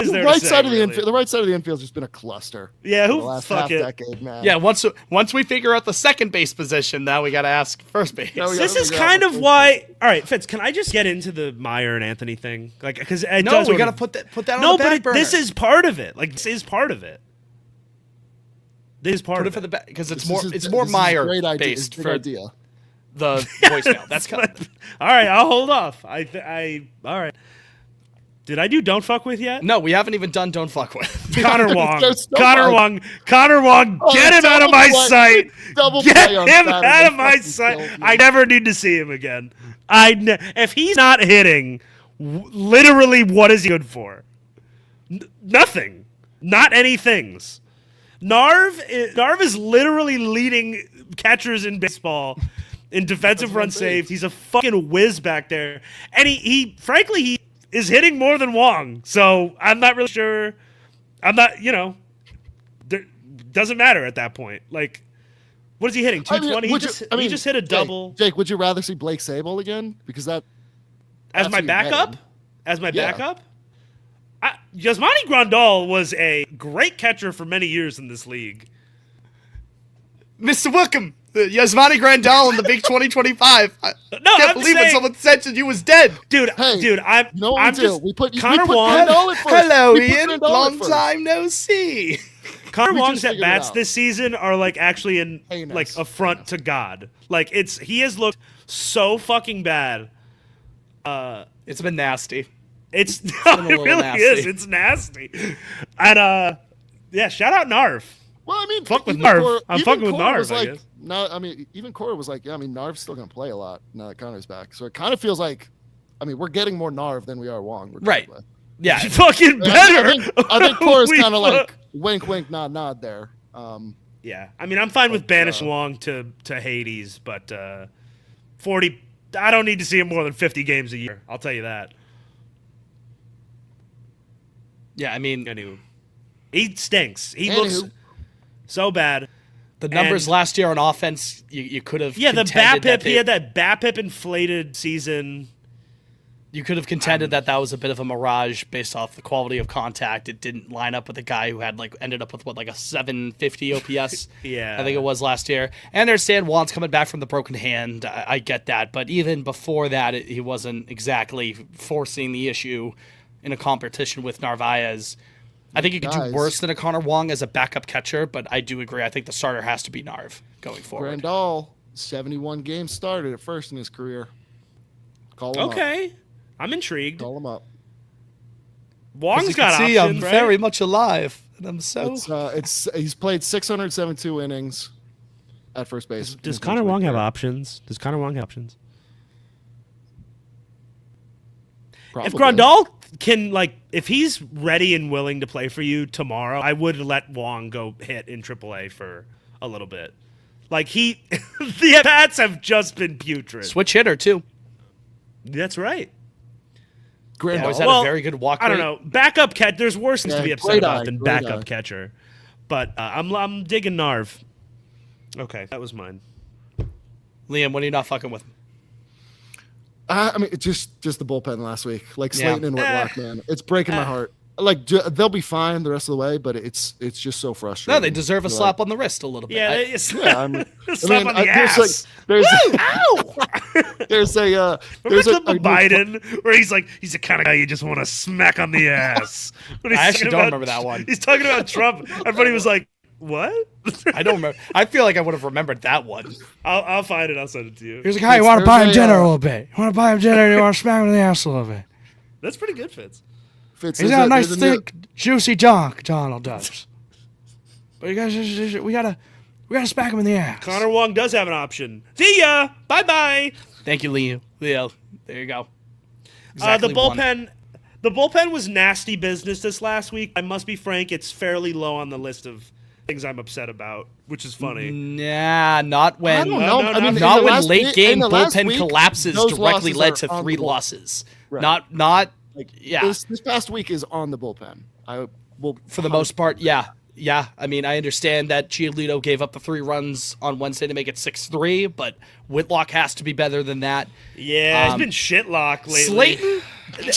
is there The right to say, side of the really? infield. The right side of the infield's just been a cluster. Yeah, for who the last fuck half it. decade, man. Yeah, once we figure out the second base position, now we got to ask first base. No, we This gotta is figure out kind what of first why. All right, Fitz. Can I just get into the Meyer and Anthony thing? Like, because No, we got to put that on No, the back but burner. this is part of it. Like, this is part of it. This is part put it of for the back because it's This more is- it's more this is a Meyer great idea. It's a based big for idea. the voicemail. That's kind of, All right, I'll hold off. All right. Did I do Don't Fuck With yet? no, we haven't even done Don't Fuck With. Connor Wong. There's no Connor fuck. Wong. Connor Wong. Oh, Get him out of double my play. sight. Double Get play on him Saturday. out of my Fucking sight. kills me. I never need to see him again. If he's not hitting, literally, what is he good for? Nothing. Not any things. Narv is literally leading catchers in baseball in defensive run saves. He's a fucking whiz back there, and he frankly he is hitting more than Wong. So I'm not really sure. I'm not, doesn't matter at that point. Like, what is he hitting? 220. He just hit a double. Jake, would you rather see Blake Sable again? Because As that's my who you're backup? getting. As my Yeah. backup? Yasmani Grandal was a great catcher for many years in this league. Mr. Wickham, Yasmani Grandal in the big 2025. I can't I'm believe when saying- someone said you was dead. Dude, Hey, I'm no, we I'm do. just We put Connor Wong. Grandal at first. Hello, We put Ian. Grandal at Long first. time no see. Connor We Wong's just at figured it bats out. this season are like actually in Heinous. like affront to God. Like he has looked so fucking bad. It's been nasty. It's a it little really nasty. is. It's nasty. And yeah, shout out Narv. Well, I mean, Fuck with even Narv. I'm even fucking with Cora Narv, was I like, guess. no, I mean, even Cora was like, yeah, I mean, Narv's still going to play a lot now that Connor's back. So it kind of feels like, I mean, we're getting more Narv than we are Wong. Right. regardless. Yeah. Fucking I better. think Cora's We kind of fuck- like wink, wink, nod, nod there. Yeah, I mean, I'm fine with banish Wong to Hades, but 40. I don't need to see him more than 50 games a year. I'll tell you that. Yeah, I mean, Anywho, he stinks. He Anywho. looks so bad. the numbers and- last year on offense, you could have Yeah, the contended that BAPIP. He had that BAPIP inflated season. you could have contended that was a bit of a mirage based off the quality of contact. It didn't line up with a guy who had ended up with a 750 OPS. Yeah. I think it was last year. And I understand Juan's coming back from the broken hand. I get that, but even before that, he wasn't exactly forcing the issue in a competition with Narvaez. I think you could do Guys. worse than a Connor Wong as a backup catcher, but I do agree. I think the starter has to be Narv going forward. Grandal, 71 games started at first in his career. Call him up. Okay, I'm intrigued. Call him up. Wong's As you got can see, options, I'm right? very much alive, and I'm so. He's played 672 innings at first base. in Does his Connor major Wong league have career. options? Does Connor Wong have options? If Probably. Grandal can if he's ready and willing to play for you tomorrow, I would let Wong go hit in AAA for a little bit. The at bats have just been putrid. Switch hitter too. That's right. Grandal. Always had Well, a very good walk I don't rate. know. Backup catch. There's worse things to Yeah, be upset great about eye, than great backup eye. catcher. But I'm digging Narv. Okay, that was mine. Liam, what are you not fucking with? I mean, it's just the bullpen last week. Yeah. Slayton and Whitlock, man. It's breaking my heart. They'll be fine the rest of the way, but it's just so frustrating. No, they deserve a You're slap on the wrist a little bit. Yeah, I- Yeah, I'm, slap on the there's ass. there's Ow! there's a Remember there's the a, clip of Biden where he's the kind of guy you just want to smack on the ass. When he's I actually talking don't about- remember that one. He's talking about Trump. Everybody was like, "What?" I don't remember. I feel like I would have remembered that one. I'll find it. I'll send it to you. He was like, "Hey, you want to buy him dinner a little bit? You want to buy him dinner? You want to smack him in the ass a little bit? That's pretty good, Fitz. Fitz, He's there's got a nice, there's new- thick, juicy junk, Donald does. But you guys, we gotta smack him in the ass." Connor Wong does have an option. See ya. Bye bye. Thank you, Leo. There you go. Exactly The one. bullpen. The bullpen was nasty business this last week. I must be frank; it's fairly low on the list of things I'm upset about, which is funny. Nah, not when. I don't know. No, I mean, Not in the when last late week- game in the last bullpen week, collapses those directly losses led are to on 3 the bullpen. losses. Right. Not. Like, Yeah. This past week is on the bullpen. I will For the most part, yeah. Yeah, I mean, I understand that Giolito gave up the 3 runs on Wednesday to make it 6-3, but Whitlock has to be better than that. Yeah, it's been shitlock lately. Slayton,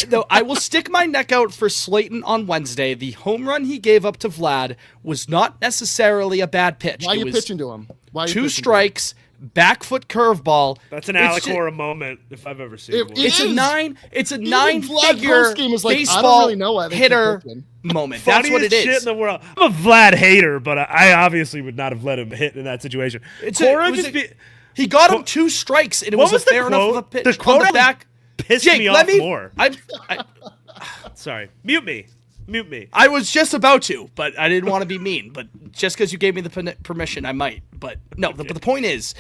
though, I will stick my neck out for Slayton on Wednesday. The home run he gave up to Vlad was not necessarily a bad pitch. Why are It you was pitching to him? Why are you 2 pitching to him? strikes, back foot curveball. That's an It's Alacora moment if I've ever seen It- one. it It's a is. nine. It's a Even 9-figure Vlad postgame is like, I don't baseball really know why they keep hitter pitching. moment. That's what it Funniest shit is. in the world. I'm a Vlad hater, but I obviously would not have let him hit in that situation. Cora just be. He got him 2 strikes, and it What was was a the fair enough of quote? a pitch. The on quote the back. Pissed Jake, me let off me. more. Sorry, mute me. I was just about to, but I didn't want to be mean. But just because you gave me the permission, I might. But no, but the point is,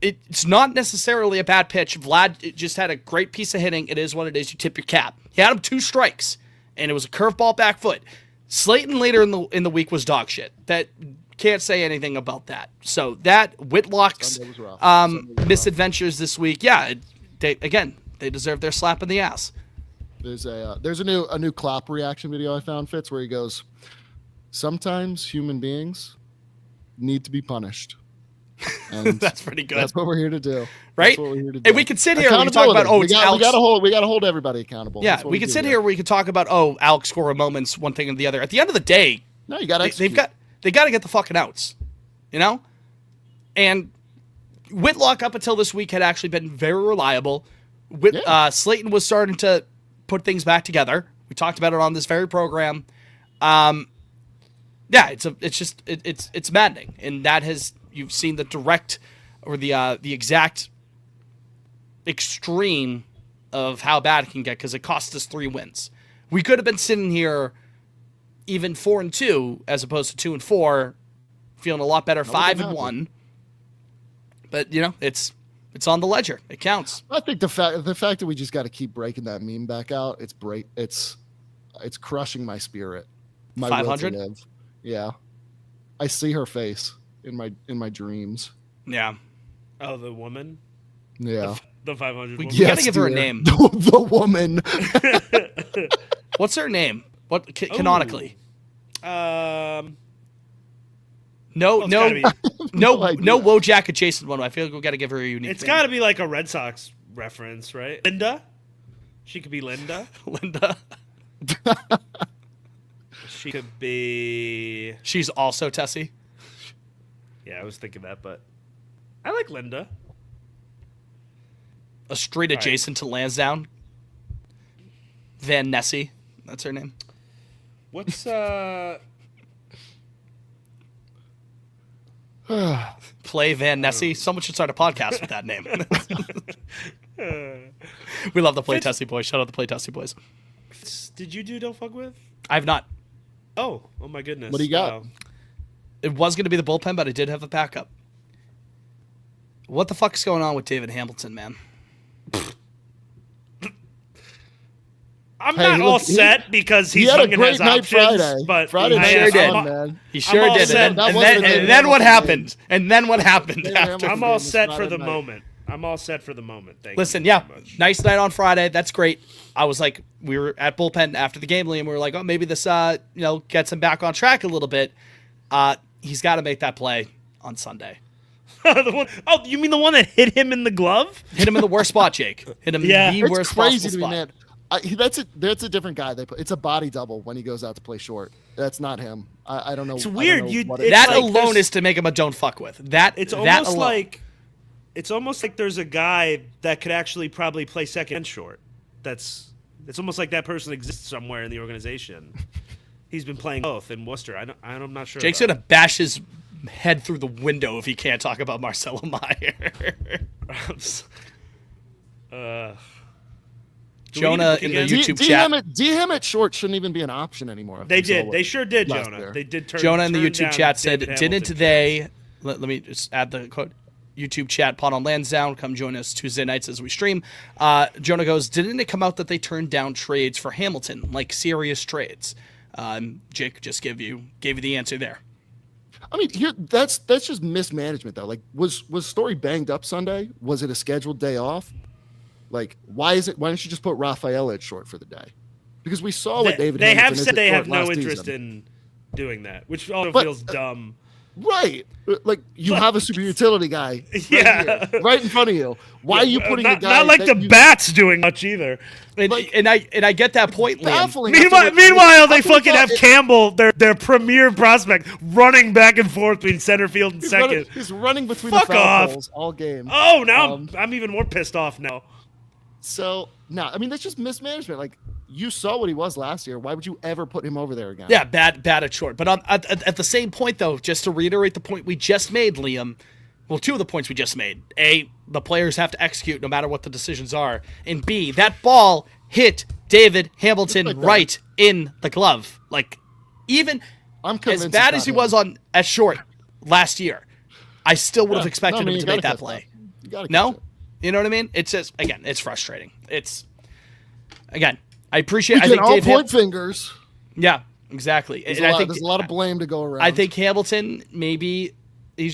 it's not necessarily a bad pitch. Vlad just had a great piece of hitting. It is what it is. You tip your cap. He had him 2 strikes, and it was a curveball back foot. Slayton later in the week was dog shit. That can't say anything about that. So that Whitlock's Sunday was rough. Sunday was rough. misadventures this week, yeah, they deserve their slap in the ass. There's a new clap reaction video I found, Fitz, where he goes, "Sometimes human beings need to be punished." And That's pretty good. That's what we're here to do. Right? That's what we're here to do. And we could sit here and we can talk about, Accountability. it's we Alex. gotta hold everybody accountable. Yeah, That's what we could do sit here. We could talk about Alex Cora moments, one thing and the other. At the end of the day, No, you gotta. they got to get the fucking outs, you know. And Whitlock up until this week had actually been very reliable. Slayton was starting to put things back together. We talked about it on this very program. Yeah, it's maddening, and that has you've seen the direct or the exact extreme of how bad it can get because it cost us 3 wins. We could have been sitting here even 4-2 as opposed to 2-4, feeling a lot better 5-1. But it's on the ledger. It counts. I think the fact that we just got to keep breaking that meme back out. It's crushing my spirit. My will to 500? live. Yeah, I see her face in my dreams. Yeah. Oh, the woman? Yeah. The 500 woman? You gotta give her a name. The woman. What's her name? What canonically? Well, No, it's gotta be- no idea. Wojak adjacent one. I feel like we got to give her a unique. It's name. got to be like a Red Sox reference, right? Linda? She could be Linda. Linda. She could be... She's also Tessie. Yeah, I was thinking that, but I like Linda. A street right. adjacent to Lansdowne. Van Nessie. That's her name. What's Play Van Nessie. Someone should start a podcast with that name. We love the Play Tessie boys. Shout out the Play Tessie boys. Did you do Don't Fuck With? I have not. Oh my goodness. What do you got? Wow. It was going to be the bullpen, but I did have a backup. What the fuck is going on with David Hamilton, man? I'm Hey, not all set because he he's had a young and great has night options, Friday. but Friday He night sure was did. fun, man. He sure all did. set. And That then, wasn't a and David then what Hamilton happened? And then what happened David after? Hamilton I'm all game set was for Friday the night. moment. I'm all set for the moment. Thank Listen, you yeah, very much. nice night on Friday. That's great. I was like, we were at bullpen after the game, Liam. We were like, oh, maybe this, gets him back on track a little bit. He's got to make that play on Sunday. You mean the one that hit him in the glove? Hit him in the worst spot, Jake. Hit him Yeah. in the It's worst crazy possible to me, spot. man. That's a different guy. It's a body double when he goes out to play short. That's not him. I don't know. It's I don't weird. know You- what it's That like alone there's- is to make him a don't fuck with. It's that almost alone. like there's a guy that could actually probably play second and short. It's almost like that person exists somewhere in the organization. He's been playing both in Worcester. I'm not sure. Jake's about gonna bash his head through the window if he can't talk about Marcelo Meyer. Jonah in the again? YouTube chat. D him at short shouldn't even be an option anymore. They did. They sure did, last Jonah. year. They did turn. Jonah in the turn YouTube down chat said, David didn't Hamilton they? Let me just add the quote. YouTube chat, Pot on Lansdowne. Come join us Tuesday nights as we stream. Jonah goes, didn't it come out that they turned down trades for Hamilton, like serious trades? Jake just gave you the answer there. I mean, that's just mismanagement though. Like, was Story banged up Sunday? Was it a scheduled day off? Like, why don't you just put Raphael at short for the day? Because we saw what David. They Hamilton have is said at they short have no last interest season. in doing that, which also But, feels dumb. Right. Like, you have a super utility guy Yeah. right in front of you. Why are you putting not, the guy not like that the you- bats doing much either. And I get that point, Liam. baffling? Meanwhile, they fucking have Campbell, their premier prospect, running back and forth between center field and second. He's running between Fuck the foul off. poles all game. Oh, now I'm even more pissed off now. So, no, I mean, that's just mismanagement. Like, you saw what he was last year. Why would you ever put him over there again? Yeah, bad at short. But at the same point, though, just to reiterate the point we just made, Liam, well, two of the points we just made. A, the players have to execute no matter what the decisions are. And B, that ball hit David Hamilton right in the glove. Like, even I'm as convinced bad it's as he not was him. at short last year, I still would have Yeah. expected No, I mean, him you to make gotta that catch play. You gotta catch No? it. You know what I mean? It's just, again, it's frustrating. Again, I appreciate. We I can think all Dave. point fingers. Yeah, exactly. There's, And I think there's a lot of blame to go around. I think Hamilton maybe he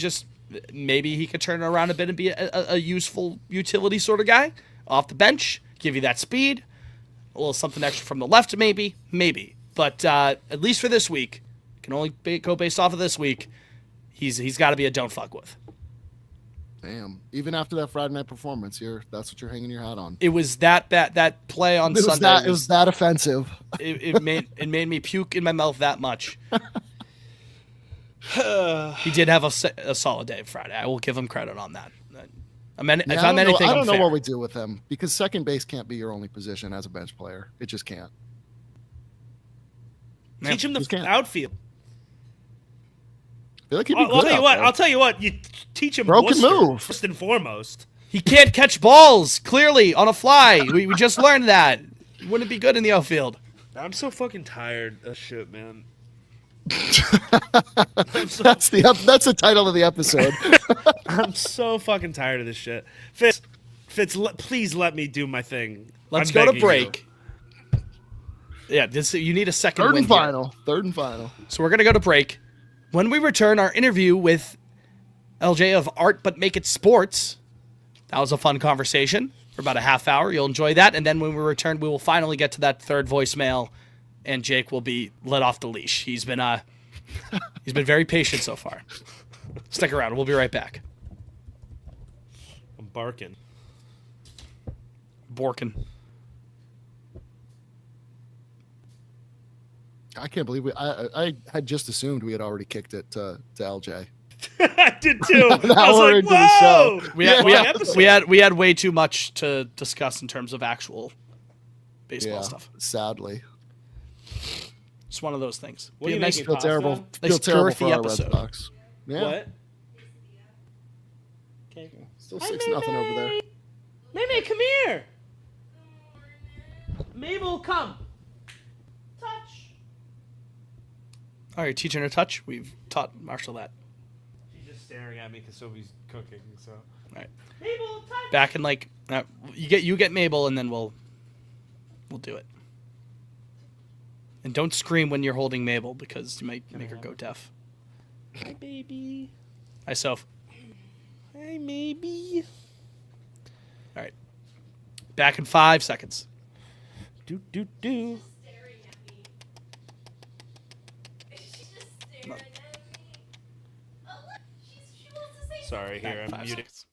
could turn it around a bit and be a useful utility sort of guy off the bench, give you that speed, a little something extra from the left, maybe. But at least for this week, can only go based off of this week. He's got to be a don't fuck with. Damn. Even after that Friday night performance, that's what you're hanging your hat on. It was that play on Sunday. It was that offensive. It made me puke in my mouth that much. He did have a solid day Friday. I will give him credit on that. If I'm anything, I don't I'm know fair. what we do with him because second base can't be your only position as a bench player. It just can't. Teach him the Just can't. outfield. I feel like he'd be I'll good tell you out what. there. I'll tell you what. You teach him Broken Worcester, move. first and foremost. He can't catch balls, clearly, on a fly. We just learned that. He wouldn't be good in the outfield. I'm so fucking tired of shit, man. That's the title of the episode. I'm so fucking tired of this shit. Fitz, please let me do my thing. Let's I'm go to begging break. Yeah, you need a second Third win and here. final. Third and final. So we're going to go to break. When we return, our interview with LJ of Art But Make It Sports. That was a fun conversation for about a half hour. You'll enjoy that. And then when we return, we will finally get to that third voicemail, and Jake will be let off the leash. He's been very patient so far. Stick around. We'll be right back. I'm barking. Borkin. I can't believe I had just assumed we had already kicked it to LJ. I did too. I Now was we're like, into the whoa! show. We had way too much to discuss in terms of actual baseball stuff. Sadly. It's one of those things. What are you Be a nice, making? Feel Pasta? terrible. Nice Feel terrible girthy for our Red episode. Sox. Yeah. What? Still 6-0 over there. Mimi, come here. Mabel, come. Touch. All right, teaching her touch. We've taught Marshall that. She's just staring at me because Sophie's cooking. So. All right. Mabel, touch. Back in like you get Mabel, and then we'll do it. And don't scream when you're holding Mabel because you might make her go deaf. Hi, baby. Hi, Soph. Hi, maybe. All right. Back in 5 seconds. Do. staring at me. She's just staring at me. Oh, look, she wants to say Sorry, something. here, I'm 5 muted. seconds.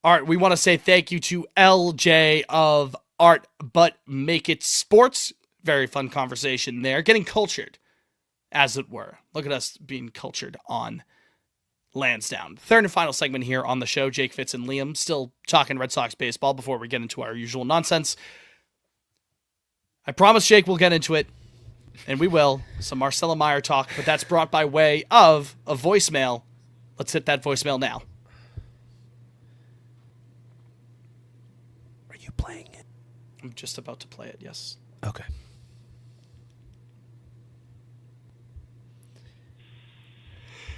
All right, we want to say thank you to LJ of Art But Make It Sports. Very fun conversation there. Getting cultured, as it were. Look at us being cultured on Lansdowne. Third and final segment here on the show. Jake, Fitz, and Liam still talking Red Sox baseball before we get into our usual nonsense. I promise Jake we'll get into it, and we will. Some Marcella Meyer talk, but that's brought by way of a voicemail. Let's hit that voicemail now. Are you playing it? I'm just about to play it, yes. Okay.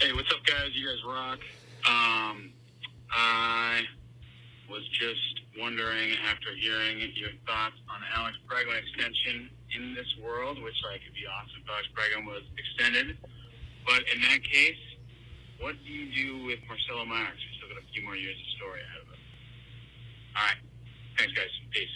Hey, what's up, guys? You guys rock. I was just wondering, after hearing your thoughts on Alex Bregman extension in this world, which like it'd be awesome if Alex Bregman was extended. But in that case, what do you do with Marcelo Meyer? He's still got a few more years of story ahead of him. All right. Thanks, guys. Peace.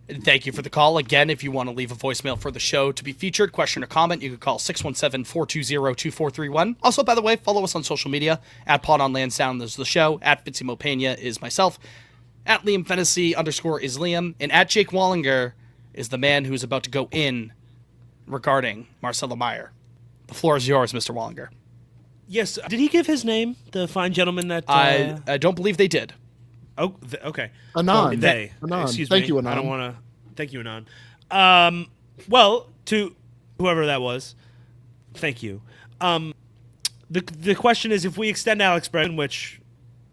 And thank you for the call. Again, if you want to leave a voicemail for the show to be featured, question or comment, you can call 617-420-2431. Also, by the way, follow us on social media. At Pod on Lansdowne is the show. At Fitzy Mopena is myself. At Liam Fennessy _ is Liam. And at Jake Wallinger is the man who's about to go in regarding Marcelo Meyer. The floor is yours, Mr. Wallinger. Yes. Did he give his name, the fine gentleman that... I don't believe they did. Oh, okay. Anon. Anon. Excuse Thank me. you, Anon. I don't want to... Thank you, Anon. Well, to whoever that was, thank you. The question is, if we extend Alex Bregman, which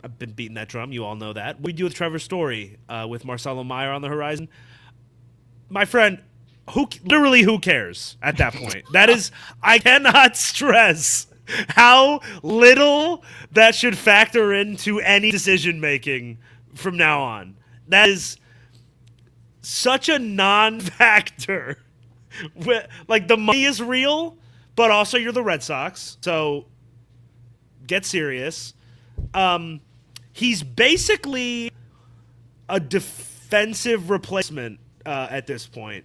I've been beating that drum, you all know that, what do we do with Trevor Story with Marcelo Meyer on the horizon? My friend, who cares at that point? That is, I cannot stress how little that should factor into any decision making from now on. That is such a non-factor. Like, the money is real, but also you're the Red Sox, so get serious. He's basically a defensive replacement at this point.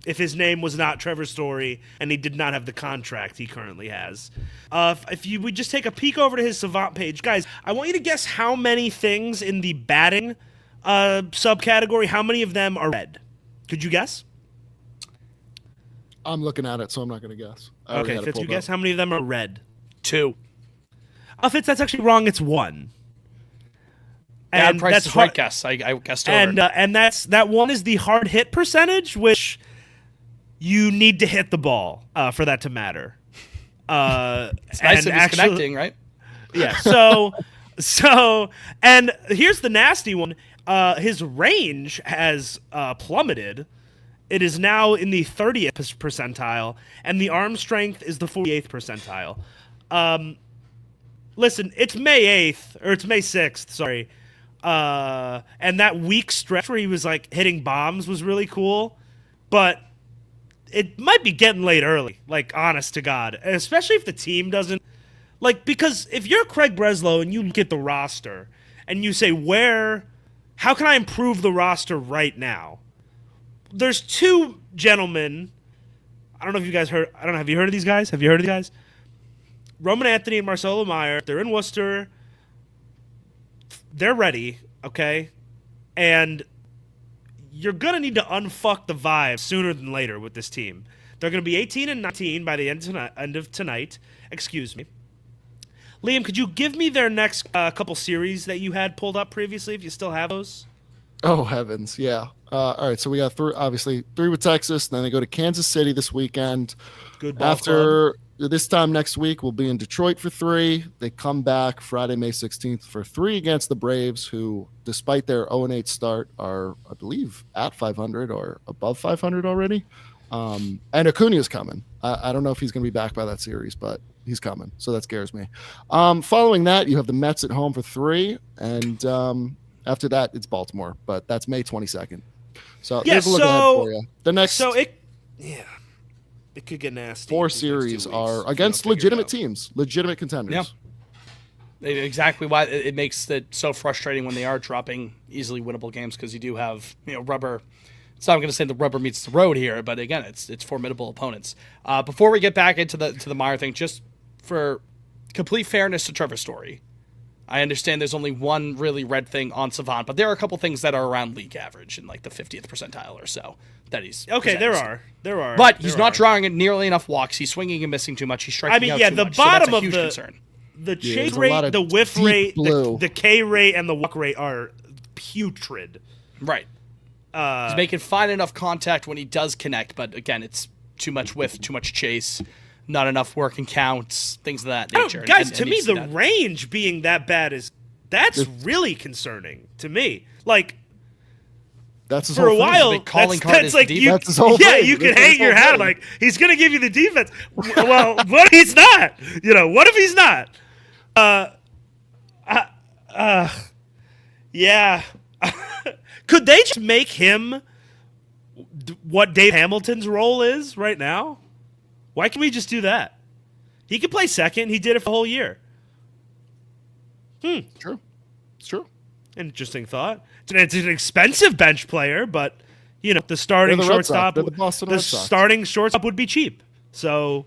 If his name was not Trevor Story and he did not have the contract he currently has. If you would just take a peek over to his Savant page. Guys, I want you to guess how many things in the batting subcategory, how many of them are red? Could you guess? I'm looking at it, so I'm not going to guess. Okay, Fitz, you guess how many of them are red? 2. Fitz, that's actually wrong. It's 1. And Price is right guess. I guessed over. And that one is the hard hit percentage, which you need to hit the ball for that to matter. It's nice if he's connecting, right? Yeah. So, and here's the nasty one. His range has plummeted. It is now in the 30th percentile, and the arm strength is the 48th percentile. Listen, it's May 8th, or it's May 6th, sorry. And that week stretch where he was like hitting bombs was really cool, but it might be getting late early, like, honest to God, and especially if the team doesn't, like, because if you're Craig Breslow and you look at the roster and you say, how can I improve the roster right now? There's 2 gentlemen. I don't know if you guys heard. I don't know. Have you heard of these guys? Have you heard of these guys? Roman Anthony and Marcelo Meyer. They're in Worcester. They're ready, okay? And you're going to need to unfuck the vibe sooner than later with this team. They're going to be 18 and 19 by the end of tonight. Excuse me. Liam, could you give me their next couple series that you had pulled up previously, if you still have those? Oh, heavens, yeah. All right, so we got 3 with Texas, and then they go to Kansas City this weekend. Good ball After club. This time next week, we'll be in Detroit for 3. They come back Friday, May 16th for 3 against the Braves, who, despite their 0-8 start, are, I believe, at 500 or above 500 already. And Acuna's coming. I don't know if he's going to be back by that series, but he's coming, so that scares me. Following that, you have the Mets at home for 3, and after that, it's Baltimore, but that's May 22nd. So there's a look ahead for you. The next, it could get nasty. 4 series are against legitimate teams, legitimate contenders. Yeah. Exactly why it makes it so frustrating when they are dropping easily winnable games, because you do have rubber. So I'm going to say the rubber meets the road here, but again, it's formidable opponents. Before we get back into the Meyer thing, just for complete fairness to Trevor Story, I understand there's only one really red thing on Savant, but there are a couple things that are around league average in like the 50th percentile or so that he's okay. There are, but he's not drawing nearly enough walks. He's swinging and missing too much. He's striking out too the much. bottom so that's a of huge the concern. The chase rate, the whiff rate, the K rate, and the walk rate are putrid. Right. He's making fine enough contact when he does connect, but again, it's too much whiff, too much chase, not enough working counts, things of that nature. Guys, to me, the range being that bad that's really concerning to me. Like, that's his for whole a while, that's like that's his whole thing. You can hang your hat like he's going to give you the defense. Well, what if he's not? What if he's not? Yeah. Could they just make him what Dave Hamilton's role is right now? Why can't we just do that? He could play second. He did it for the whole year. True. It's true. Interesting thought. It's an expensive bench player, but the starting They're the Red Sox. shortstop, They're the Boston Red Sox. starting shortstop would be cheap. So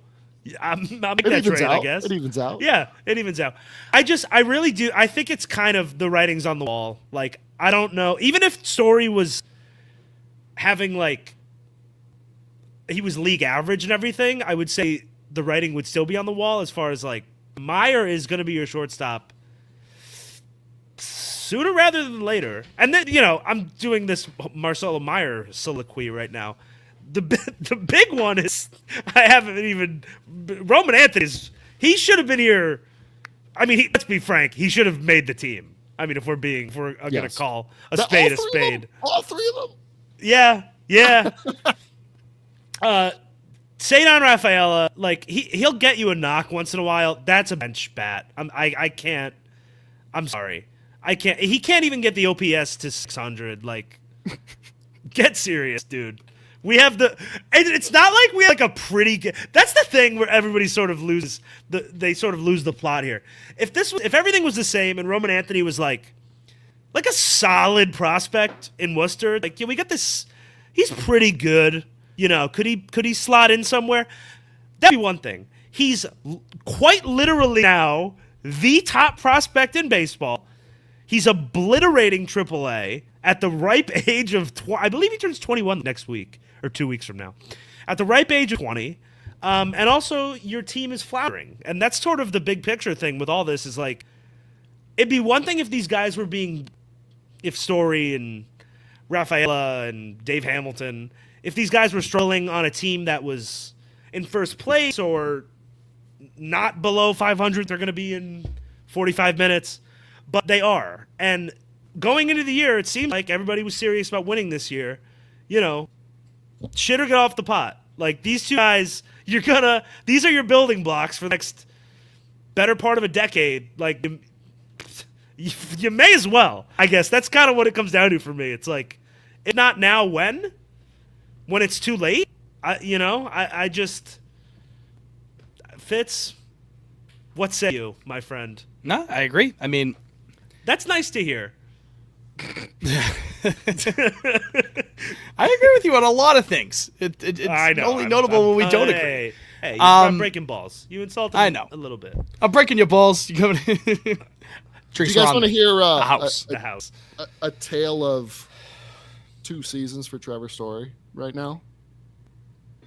I'll make that trade, I guess. It evens out. Yeah, it evens out. I really do. I think it's kind of the writing's on the wall. Like, I don't know. Even if Story was having, like, he was league average and everything, I would say the writing would still be on the wall as far as, like, Meyer is going to be your shortstop sooner rather than later. And then, I'm doing this Marcelo Meyer soliloquy right now. The big one is Roman Anthony he should have been here. I mean, let's be frank, he should have made the team. I mean, if we're going to call a spade a spade. All three of them. Yeah. Cedar Rafaela, like he'll get you a knock once in a while. That's a bench bat. I can't. I'm sorry. I can't. He can't even get the OPS to 600. Like, get serious, dude. We have it's not like we have like a pretty good. That's the thing where everybody sort of loses they sort of lose the plot here. If everything was the same and Roman Anthony was like a solid prospect in Worcester, like, we got this. He's pretty good. Could he slot in somewhere? That'd be one thing. He's quite literally now the top prospect in baseball. He's obliterating AAA at the ripe age of I believe he turns 21 next week or 2 weeks from now. At the ripe age of 20. And also your team is floundering. And that's sort of the big picture thing with all this is like, it'd be one thing if these guys were if Story and Rafaela and Dave Hamilton, if these guys were struggling on a team that was in first place or not below 500, they're going to be in 45 minutes. But they are. And going into the year, it seemed like everybody was serious about winning this year. Shit or get off the pot. Like, these two guys, these are your building blocks for the next better part of a decade. Like, you may as well. I guess that's kind of what it comes down to for me. It's like, if not now, when? When it's too late? I just... Fitz, what say you, my friend? No, I agree. I mean... That's nice to hear. I agree with you on a lot of things. It's only notable when we don't agree. Hey, I'm breaking balls. You insulted me a little bit. I'm breaking your balls. You Do you guys want to hear the house? A tale of 2 seasons for Trevor Story right now?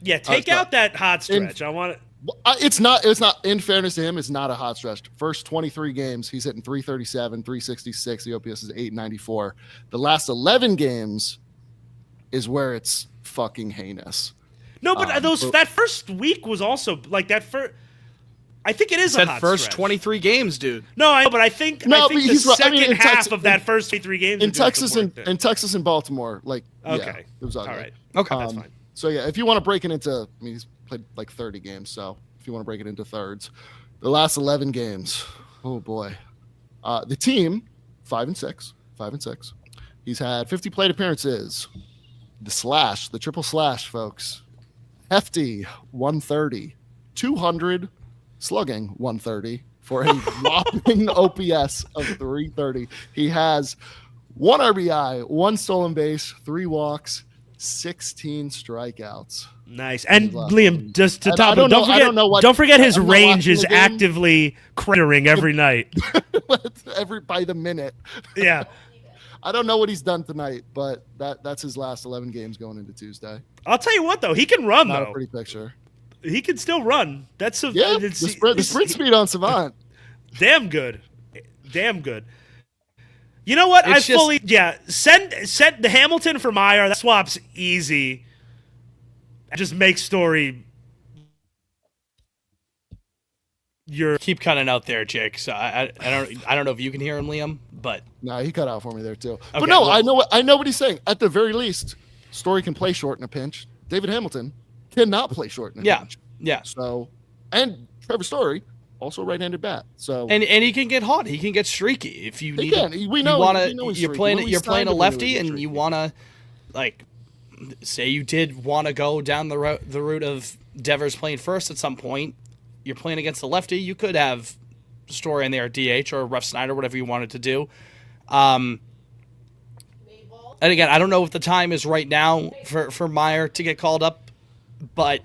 Yeah, take out that hot stretch. I want it. It's not. In fairness to him, it's not a hot stretch. First 23 games, he's hitting 337, 366. The OPS is 894. The last 11 games is where it's fucking heinous. No, but that first week was also like that. I think it is a hot first stretch. 23 games, dude. No, I know, but I think the second half of that first 23 games in Texas and Baltimore, like okay, yeah, it was ugly. All right, okay, that's fine. So yeah, if you want to break it into, he's played like 30 games. So if you want to break it into thirds, the last 11 games, oh boy, the team 5-6. He's had 50 plate appearances. The triple slash, folks, hefty 130, 200 slugging 130 for a whopping OPS of 330. He has 1 RBI, 1 stolen base, 3 walks. 16 strikeouts. Nice. And Liam, just to top it, don't forget his range is actively cratering every night. By the minute. Yeah. I don't know what he's done tonight, but that's his last 11 games going into Tuesday. I'll tell you what, though. He can run, Not though. a pretty picture. He can still run. That's the sprint speed on Savant. Damn good. You know what? Send the Hamilton for Meyer. That swap's easy. Just make Story. Keep cutting out there, Jake. So I don't know if you can hear him, Liam, but no, he cut out for me there too. Okay, but no, I know what he's saying. At the very least, Story can play short in a pinch. David Hamilton cannot play short in a pinch. Yeah. So, and Trevor Story also right-handed bat. So And he can get hot. He can get streaky if you he need. can. We know. We know he's You're streaky. playing. When we You're playing signed a him, we knew he lefty, was and streaky. you want to, like, say you did want to go down the route of Devers playing first at some point. You're playing against the lefty. You could have Story in there, DH or Rough Snyder, whatever you wanted to do. And again, I don't know if the time is right now for Meyer to get called up, but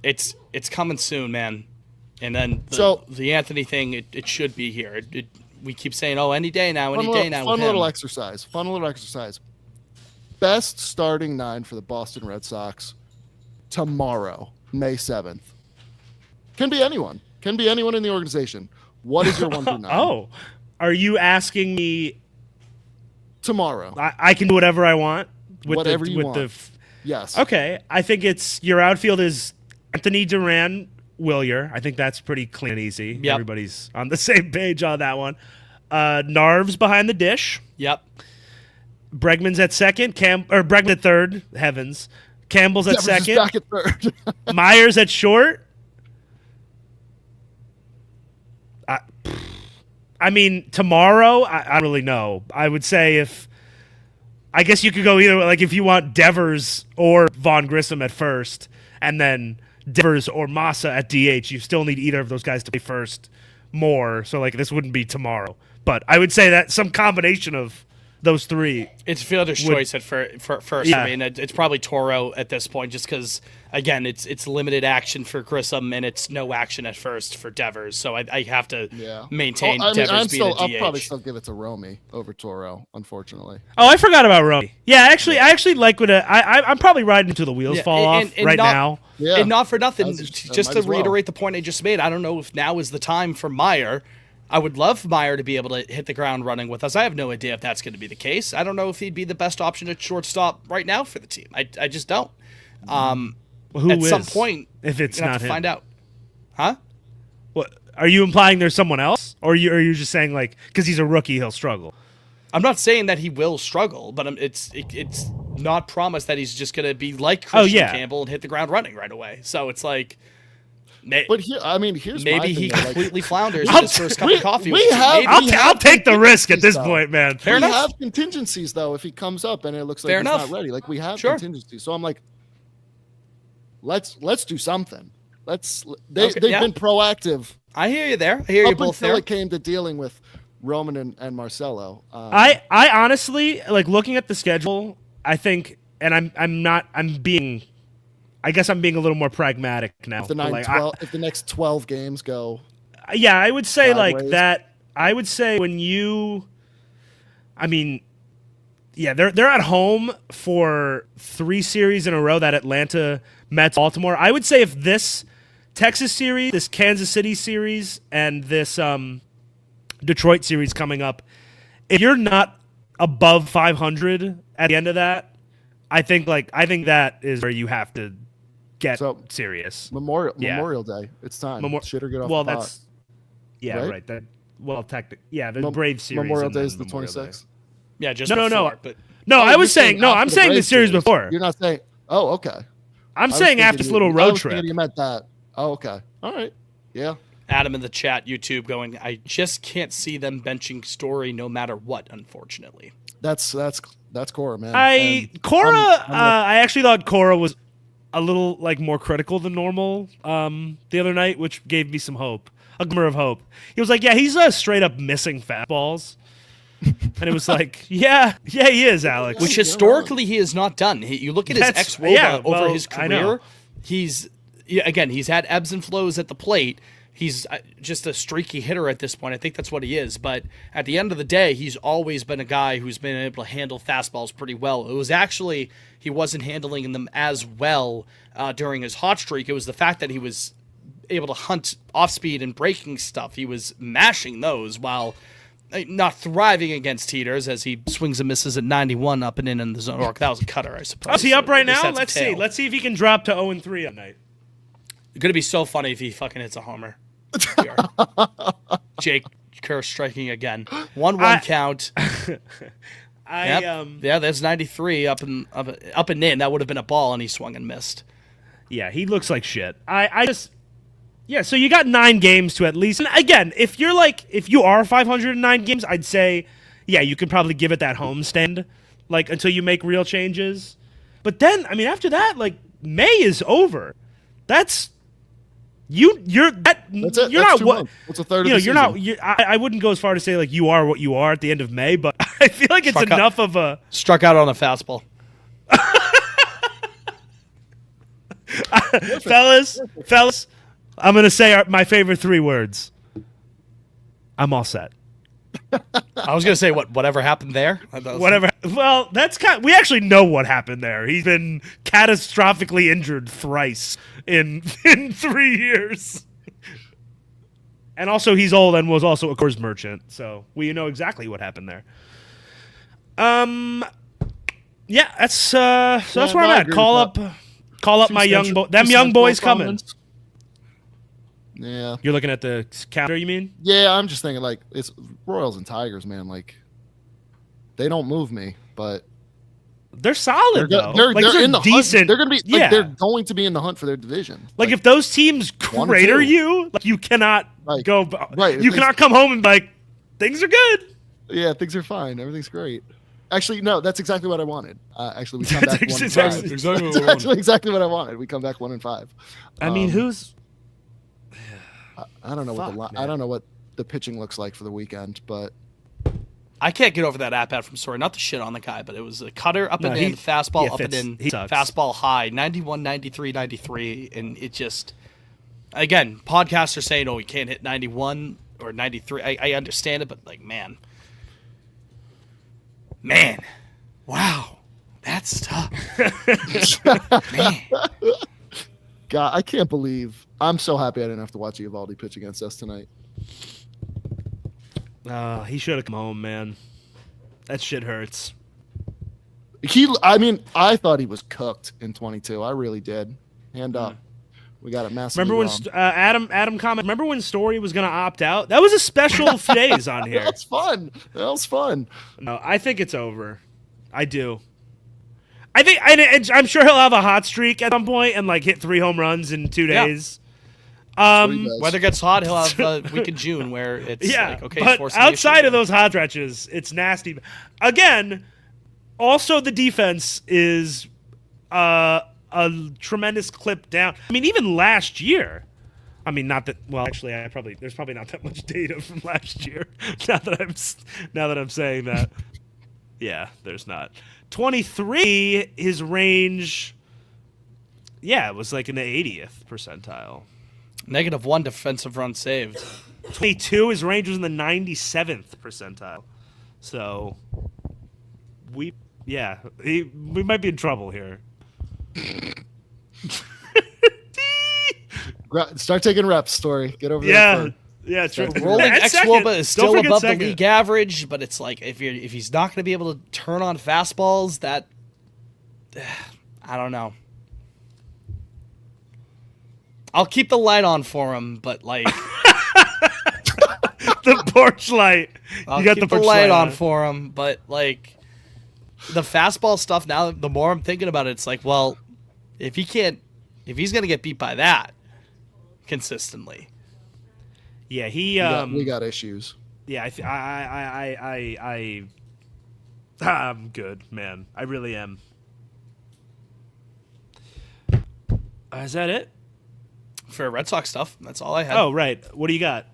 it's coming soon, man. And then the Anthony thing, it should be here. We keep saying, oh, any day now, any day now. Fun with little him. exercise. Fun little exercise. Best starting 9 for the Boston Red Sox tomorrow, May 7th. Can be anyone. Can be anyone in the organization. What is your 1 through 9? Oh, are you asking me? Tomorrow. I can do whatever I want. Whatever you want. Yes. Okay, I think it's your outfield is Anthony Duran, Willier. I think that's pretty clean and easy. Yep. Everybody's on the same page on that one. Narv's behind the dish. Yep. Bregman's at second. Bregman at third. Heavens. Campbell's at Devers is second. back at third. Myers at short. I mean, tomorrow, I don't really know. I would say I guess you could go either, like if you want Devers or Vaughn Grissom at first, and then Devers or Massa at DH, you still need either of those guys to play first more. So, like, this wouldn't be tomorrow. But I would say that some combination of those three. It's fielder's choice at first. Yeah. I mean, it's probably Toro at this point, just because again, it's limited action for Grissom and it's no action at first for Devers. So I have to maintain Devers being a DH. I'll probably still give it to Romy over Toro, unfortunately. Oh, I forgot about Romy. Yeah, I actually like what I'm probably riding until the wheels fall off and right now. Yeah. And not for nothing, Might just to as well. reiterate the point I just made, I don't know if now is the time for Meyer. I would love Meyer to be able to hit the ground running with us. I have no idea if that's going to be the case. I don't know if he'd be the best option at shortstop right now for the team. I just don't. Who at is, some point, if it's you're gonna not have to him? find out. Huh? What are you implying? There's someone else, or are you just saying like because he's a rookie he'll struggle? I'm not saying that he will struggle, but it's not promised that he's just going to be like Christian Campbell and hit the ground running right away. So it's like, But here, I mean, here's my maybe thing, he though, like, completely flounders in his first cup of coffee. we with have- Maybe. we I'll take the risk at this though. point, man. Fair we enough. have contingencies though if he comes up and it looks like Fair he's enough. not ready. Like we have Sure. contingencies. So I'm like, let's do something. They've yeah. been proactive I hear you there. I hear you up both until there. it came to dealing with Roman and Marcelo. I honestly like looking at the schedule. I think, and I'm being a little more pragmatic now. if the but, like, if the next 12 games go, yeah, I would say like sideways. that. I would say when you, I mean, yeah, they're at home for 3 series in a row. That Atlanta, Mets, Baltimore. I would say if this Texas series, this Kansas City series, and this Detroit series coming up, if you're not above 500 at the end of that, I think that is where you have to get So, serious. Memorial Day, it's time. Shit or get off well, the pot. that's Right? right. That the Braves series. Memorial and Day then is the Memorial Day. 26th. Yeah, just No. before, but No, Oh, I you're was saying no. after I'm saying the Braves series before. You're not saying. Oh, okay. I'm I was saying thinking after this little I road was trip. thinking You meant that. Oh, okay. All right. Yeah. Adam in the chat, YouTube, going, I just can't see them benching Story no matter what, unfortunately. That's Cora, man. And Cora. I'm I actually thought Cora was a little like more critical than normal the other night, which gave me some hope, a glimmer of hope. He was like, "Yeah, he's straight up missing fastballs," and it was like, "Yeah, he is, Alex." Which historically he has not done. You look at his That's- ex-woba yeah, over well, his I know. career, he's had ebbs and flows at the plate. He's just a streaky hitter at this point. I think that's what he is. But at the end of the day, he's always been a guy who's been able to handle fastballs pretty well. It was actually he wasn't handling them as well during his hot streak. It was the fact that he was able to hunt off speed and breaking stuff. He was mashing those while not thriving against heaters as he swings and misses at 91 up and in the zone. Or that was a cutter, I suppose. Oh, is he up So right at least now? that's a Let's see. tail. Let's see if he can drop to 0-3 on night. It's gonna be so funny if he fucking hits a homer. Jake Kerr striking again. 1-1 count. Yeah, there's 93 up and in. That would have been a ball, and he swung and missed. Yeah, he looks like shit. I just Yeah, so you got 9 games to at least. And again, if you are 509 games, I'd say, yeah, you could probably give it that homestand, like until you make real changes. But then, I mean, after that, like May is over. That's you're that That's it. you're That's not 2 what months. That's a third you of know. the You're season. not. I wouldn't go as far to say like you are what you are at the end of May, but I feel like it's Struck out. enough of a. Struck out on a fastball. fellas, I'm gonna say my favorite 3 words. I'm all set. I was gonna say whatever happened there. Whatever. Well, that's we actually know what happened there. He's been catastrophically injured thrice in 3 years. And also, he's old and was also a Coors merchant, so we know exactly what happened there. Yeah, that's that's where I'm I at. agree Call with up my young young boys coming. Yeah. You're looking at the calendar, you mean? Yeah, I'm just thinking like it's Royals and Tigers, man. Like they don't move me, but They're solid though. they're Like, in the decent. hunt. They're gonna be like, yeah. they're going to be in the hunt for their division. Like if those teams 1 or crater 2. you, like you cannot Right. go. Right, You cannot come home and be like things are good. Yeah, things are fine. Everything's great. Actually, no, that's exactly what I wanted. Actually, we come back That's 1 and exactly- 5. exactly That's actually exactly what I wanted. We come back 1 and 5. I mean, who's I don't know Fuck, what man. I don't know what the pitching looks like for the weekend, but I can't get over that at-bat from Story. Not to shit on the guy, but it was a cutter up No, and he- in, fastball yeah, up and Fitz, in, he sucks. fastball high, 91, 93, 93, and it just, again, podcasts are saying, oh, he can't hit 91 or 93. I understand it, but like, man, wow, that's tough. Man. God, I can't believe I'm so happy I didn't have to watch Eovaldi pitch against us tonight. he should have come home, man. That shit hurts. I mean, I thought he was cooked in 22. I really did. Hand up. We got it massively Remember when wrong. Adam comment? Remember when Story was gonna opt out? That was a special few days on here. That's fun. That was fun. No, I think it's over. I do. I think, and I'm sure he'll have a hot streak at some point and like hit 3 home runs in 2 Yeah. days. What he does. Weather gets hot, he'll have a week in June where it's Yeah, like, okay, but force the outside issue. of those hot stretches, it's nasty. Again, also the defense is a tremendous clip down. I mean, even last year. I mean, not that. Well, actually, there's probably not that much data from last year. Now that I'm saying that, yeah, there's not. 23, his range. Yeah, it was like in the 80th percentile. -1 defensive run saved. 22, his range was in the 97th percentile. So, we might be in trouble here. Start taking reps, Story. Get over Yeah, there. yeah, true. Rolling And X second, Woba is don't still forget above second. the league average, but it's like if he's not going to be able to turn on fastballs, that I don't know. I'll keep the light on for him, but like The porch light. I'll You got keep the porch light light on for him, but like the fastball stuff. Now, the more I'm thinking about it, it's like, well, if he's going to get beat by that consistently. Yeah, We got issues. Yeah, I'm good, man. I really am. Is that it? For Red Sox stuff, that's all I had. Oh, right. What do you got?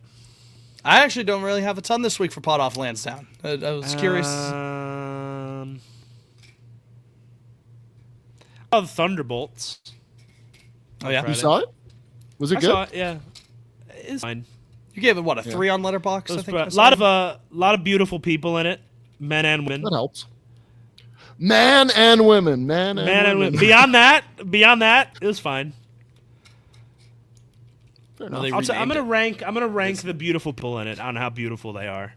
I actually don't really have a ton this week for Pot Off Lansdowne. I was curious. The Thunderbolts. Oh yeah, You Friday. saw it? Was it I good? saw it, yeah. It's fine. you gave it what, a 3 on Letterboxd? I think I A saw. lot of beautiful people in it, men and women. That helps. Man and women. Man and women. Beyond that, it was fine. Fair Well, enough. they I'm gonna renamed rank the beautiful people in it on how beautiful they are.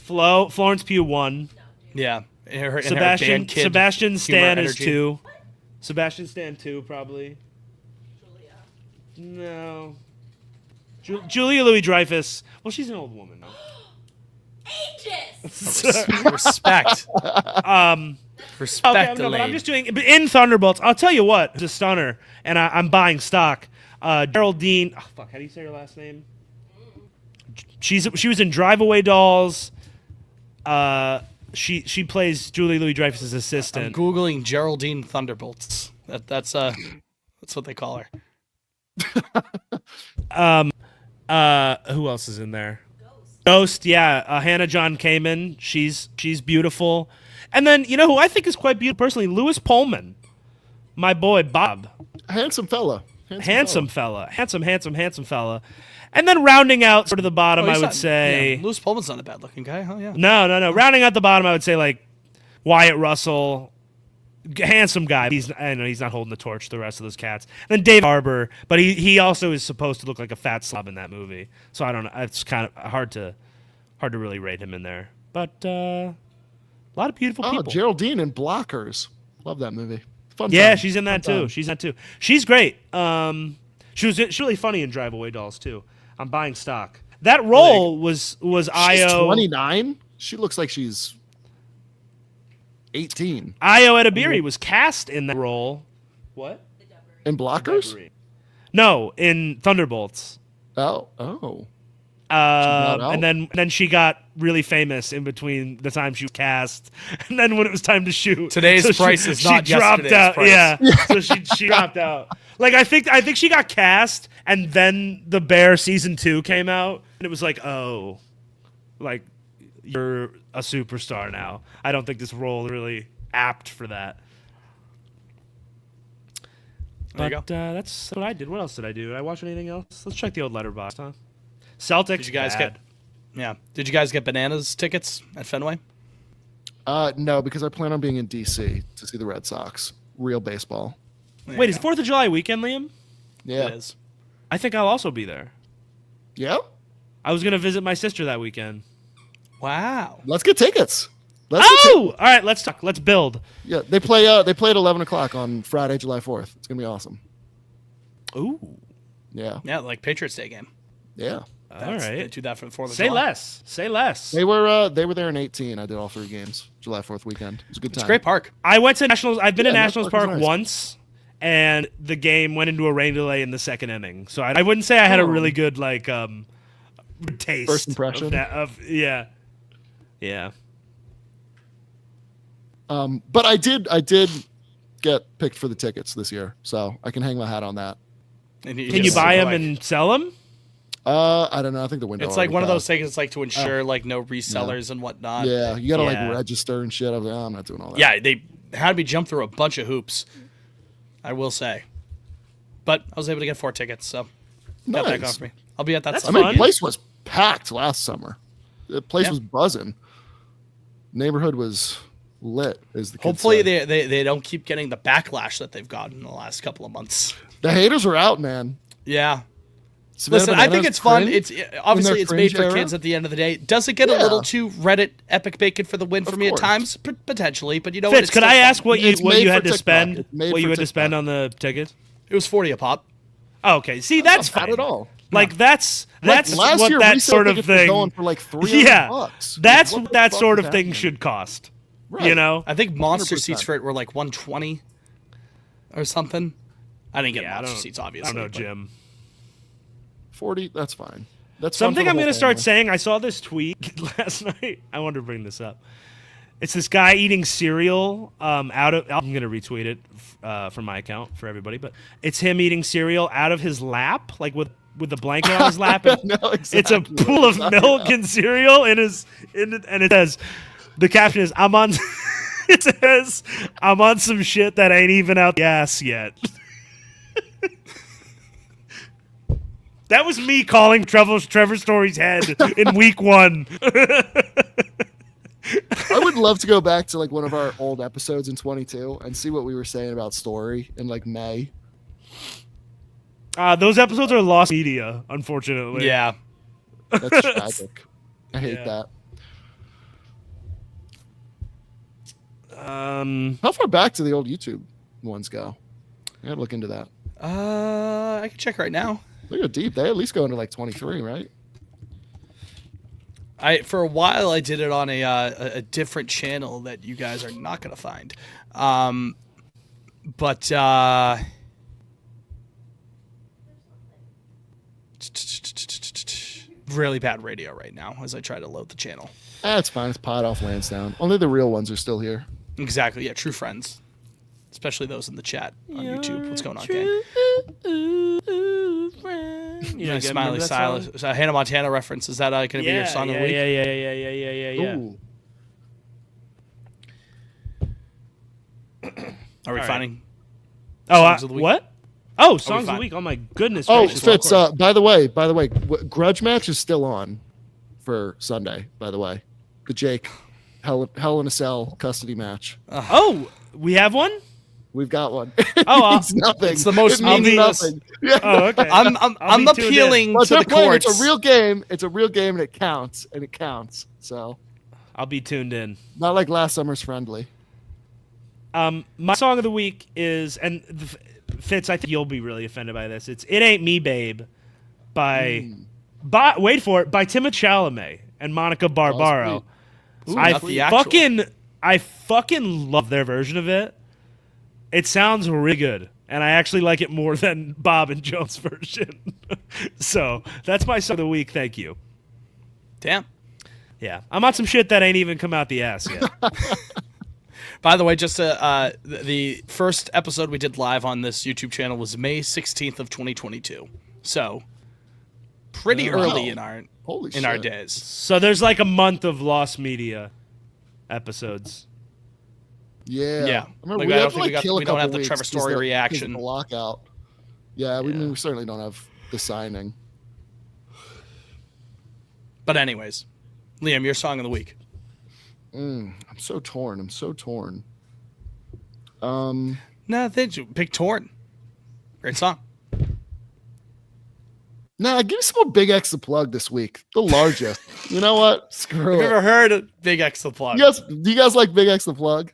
Florence Pugh 1. Yeah, her Sebastian band kid Sebastian Stan humor is energy. 2. Sebastian Stan 2 probably. No. Julia Louis-Dreyfus. Well, she's an old woman though. Aegis! Respect. Respect Okay, the no, but I'm lady. just doing in Thunderbolts. I'll tell you what, it's a stunner, and I'm buying stock. Geraldine. Oh, fuck, how do you say her last name? She was in Drive Away Dolls. She plays Julie Louis-Dreyfus' I'm assistant. googling Geraldine Thunderbolts. That's what they call her. Who else is in there? Ghost, yeah. Hannah John Kamen. She's beautiful. And then you know who I think is quite beautiful personally? Lewis Pullman, my boy Bob. Handsome fella. Handsome fella. Handsome fella. And then rounding out sort of the bottom, I would say. Lewis Pullman's not a bad looking guy, huh? Yeah. No. Rounding out the bottom, I would say like Wyatt Russell, handsome guy. I know he's not holding the torch to the rest of those cats. And then Dave Harbour, but he also is supposed to look like a fat slob in that movie. So I don't know. It's kind of hard to really rate him in there. But a lot of beautiful Oh, people. Geraldine in Blockers. Love that movie. Fun Yeah, time. she's in that Fun too. time. She's in that too. She's great. She's really funny in Drive Away Dolls too. I'm buying stock. That role was She's Io 29. She looks like she's 18. Io Edebiri was cast in that role. What? In Blockers? No, in Thunderbolts. Oh. And out? then she got really famous in between the time she was cast and then when it was time to shoot. Today's price is not she dropped yesterday's out. price. Yeah. So she dropped out. Like I think she got cast and then The Bear season 2 came out and it was like, "Oh, like you're a superstar now." I don't think this role is really apt for that. There you But go. that's what I did. What else did I do? Did I watch anything else? Let's check the old letterbox, huh? Celtics. Did you guys bad. Did you guys get bananas tickets at Fenway? No, because I plan on being in D.C. to see the Red Sox. Real baseball. Wait, is 4th of July weekend, Liam? Yeah. It is. I think I'll also be there. Yeah? I was going to visit my sister that weekend. Wow. Let's get tickets. Oh! All right, let's talk. Let's build. Yeah, they play at 11 o'clock on Friday, July 4th. It's going to be awesome. Ooh. Yeah. Yeah, like Patriots Day game. Yeah. All They right. do that for the 4th of Say July. less. Say less. They were there in 18. I did all 3 games. July 4th weekend. It was a good time. It's a great park. I went to Nationals. I've been Yeah, to Nationals that park Park was nice. once, and the game went into a rain delay in the second inning. So I wouldn't say I had a Oh. really good taste. First impression? Yeah. But I did get picked for the tickets this year, so I can hang my hat on that. And Can you buy them and sell them? I don't know. I think the window. It's like already one of those passed. things. It's like to ensure like no resellers and whatnot. Yeah, you gotta Yeah. like register and shit. I was like, oh, I'm not doing all that. Yeah, they had me jump through a bunch of hoops. I will say, but I was able to get 4 tickets, so got that Nice. going for me. I'll be at that. That's I Sunday. mean, fun. the place was packed last summer. The place Yeah. was buzzing. Neighborhood was lit. As the kids Hopefully, say. they don't keep getting the backlash that they've gotten in the last couple of months. The haters are out, man. Yeah. Savannah Listen, I think Bananas it's fun. cringe It's in obviously their it's made cringe for era. kids at the end of the day. Does it get a Yeah. little too Reddit epic bacon for the win for Of me course. at times? Potentially, but you know what? Fitz, It's could still I fun. ask what It's you made had for to TikTok. spend? It's made What you for had to spend TikTok. on the ticket? It was 40 a pop. Oh, okay. See, that's Not fine bad at all. Like that's Last what year, that resale sort of tickets were thing. going for like $300. Yeah, that's What what the that fuck sort is of thing happening? should cost. Right. You know? I think monster 100%. seats for it were like 120 or something. I didn't get Yeah, monster seats, I obviously. don't know, but- Jim. 40. That's fine. That's fun Something for the I'm whole going to start family. saying. I saw this tweet last night. I wanted to bring this up. It's this guy eating cereal out of. I'm going to retweet it from my account for everybody, but it's him eating cereal out of his lap, like with a blanket on his lap. And No, it's a exactly. pool of milk and cereal and it says, the caption is, "I'm on." It says, "I'm on some shit that ain't even out the ass yet." That was me calling Trevor Story's head in week 1. I would love to go back to like one of our old episodes in 22 and see what we were saying about Story in like May. Those episodes are lost media, unfortunately. Yeah. That's tragic. I hate Yeah. that. Um, How far back do the old YouTube ones go? I gotta look into that. I can check right now. They go deep. They at least go into like 23, right? For a while I did it on a different channel that you guys are not gonna find, but Really bad radio right now as I try to load the channel. It's fine. It's pod off Lansdowne. Only the real ones are still here. Exactly. Yeah, true friends. Especially those in the chat on YouTube. What's going on, gang? You know, Smiley Silas. Hannah Montana reference. Is that going to be your song of the week? Yeah. Ooh. Are we All right. finding Oh, songs of the week? what? Oh, songs of the fine? week. Oh my goodness. Oh, gracious. Fitz. By the way, Grudge match is still on for Sunday. By the way, the Jake Hell in a Cell custody match. Oh, we have one. We've got one. Oh, It's nothing. it's the most It means meaningless- nothing. Yeah. Oh, okay. I'm I'll be tuned in. appealing But to they're the playing. courts. It's a real game. It's a real game, and it counts. So I'll be tuned in. not like last summer's friendly. My song of the week is, and Fitz, I think you'll be really offended by this. It's "It Ain't Me, Babe" by wait for it, by Timothée Chalamet and Monica Barbaro. Ooh, I not the actual. fucking love their version of it. It sounds really good, and I actually like it more than Bob and Jones' version. So that's my song of the week. Thank you. Damn. Yeah, I'm on some shit that ain't even come out the ass yet. By the way, just the first episode we did live on this YouTube channel was May 16th of 2022. So pretty Wow. early in Holy our shit. days. So there's like a month of lost media episodes. Yeah. Yeah. I remember Like, we I have don't to, think we like, kill a we don't have couple the Trevor weeks Story 'cause of reaction. the lockout. Yeah, Yeah. we certainly don't have the signing. But anyways, Liam, your song of the week. I'm so torn. Nothing. Pick Torn. Great song. Nah, give me some more Big X the plug this week. The largest. You know what? Screw Have you it. ever heard of Big X the Plug? Do you guys like Big X the plug?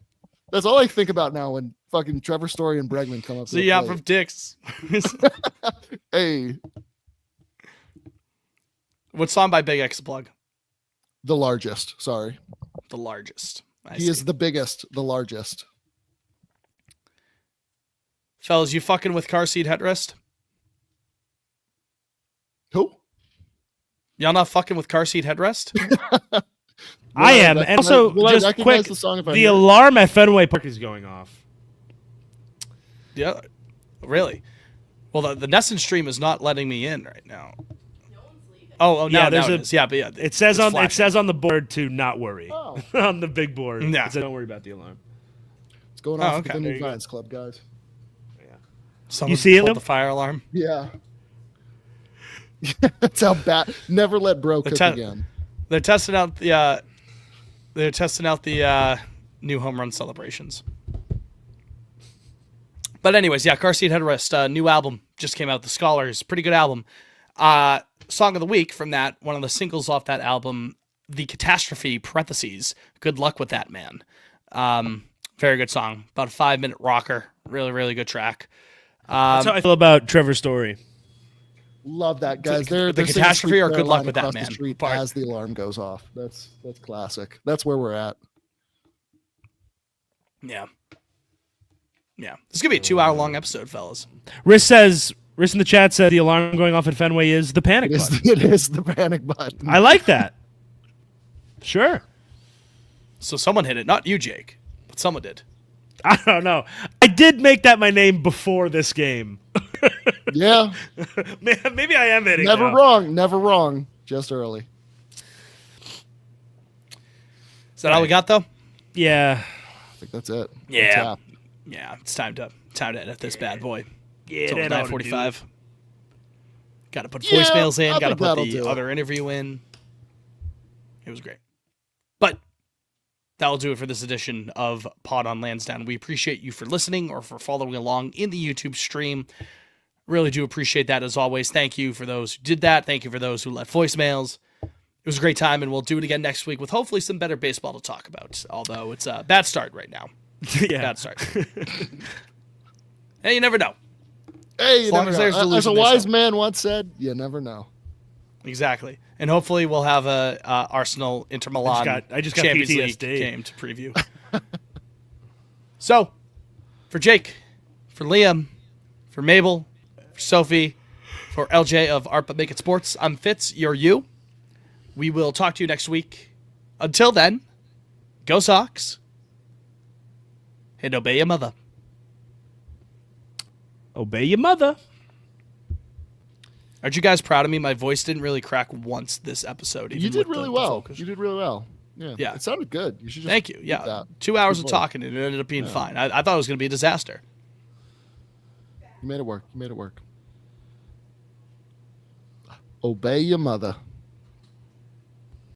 That's all I think about now when fucking Trevor Story and Bregman come up. to So the yeah, plate. from Dix. Hey, What song by Big X the Plug? the largest. Sorry, The largest. I he see. is the biggest, the largest. Fellas, you fucking with car seat headrest? Who? Y'all not fucking with car seat headrest? I am. Will And also, will I just recognize quick, the song if I the hear it? alarm at Fenway Park is going off. Yeah. Really? Well, the Nesson stream is not letting me in right now. No one's leaving. Oh, Yeah, now there's it a- is. Yeah, but yeah. It says it's flashing. on the board to not worry. Oh. On the big board. Yeah. It said, don't worry about the alarm. It's going Oh, off okay. with the There new you go. Lions Club guys. Someone You see it, pulled Liam? the fire alarm. Yeah. That's how bad. Never let bro The cook te- again. They're testing out the new home run celebrations. But anyways, yeah, Car Seat Headrest, new album just came out. The Scholars, pretty good album. Song of the week from that, one of the singles off that album, The Catastrophe (parentheses). Good luck with that, man. Very good song. About a 5-minute rocker. Really, really good track. That's how I feel about Trevor Story. Love that, guys. The They're singing catastrophe Sweet or good luck Caroline with that, across the man? street Part. as the alarm goes off. That's classic. That's where we're at. Yeah. Yeah. This is going to be a 2-hour-long episode, fellas. Riss in the chat said the alarm going off at Fenway is the panic button. It is the panic button. I like that. Sure. So someone hit it. Not you, Jake. But someone did. I don't know. I did make that my name before this game. Yeah. Maybe I am hitting Never now. wrong. Never wrong. Just early. Is that all we got, though? Yeah. I think that's it. Yeah. Tap. Yeah, it's time to edit this bad boy. Yeah, It's almost that oughta do 9:45. Got to put Yeah, voicemails in. I Got to think put that'll the do it. other interview in. It was great. But that'll do it for this edition of Pod on Lansdowne. We appreciate you for listening or for following along in the YouTube stream. Really do appreciate that as always. Thank you for those who did that. Thank you for those who left voicemails. It was a great time, and we'll do it again next week with hopefully some better baseball to talk about. Although it's a bad start right now. Yeah. Bad start. Hey, you never know. Hey, you As long never as know. there's As a delusion, there's wise hope. man once said, you never know. Exactly. And hopefully we'll have a Arsenal Inter Milan I just got Champions League PTSD. game to preview. So, for Jake, for Liam, for Mabel, for Sophie, For LJ of Art But Make It Sports, I'm Fitz. You're you. We will talk to you next week. Until then, go Sox and obey your mother. Obey your mother. Aren't you guys proud of me? My voice didn't really crack once this episode. You even did with really the well. focus. You did really well. Yeah. Yeah. It sounded good. You should just Thank you. keep Yeah. that. 2 hours Good of work. talking and it ended up being fine. I thought it was going to be a disaster. You made it work. You made it work. Obey your mother.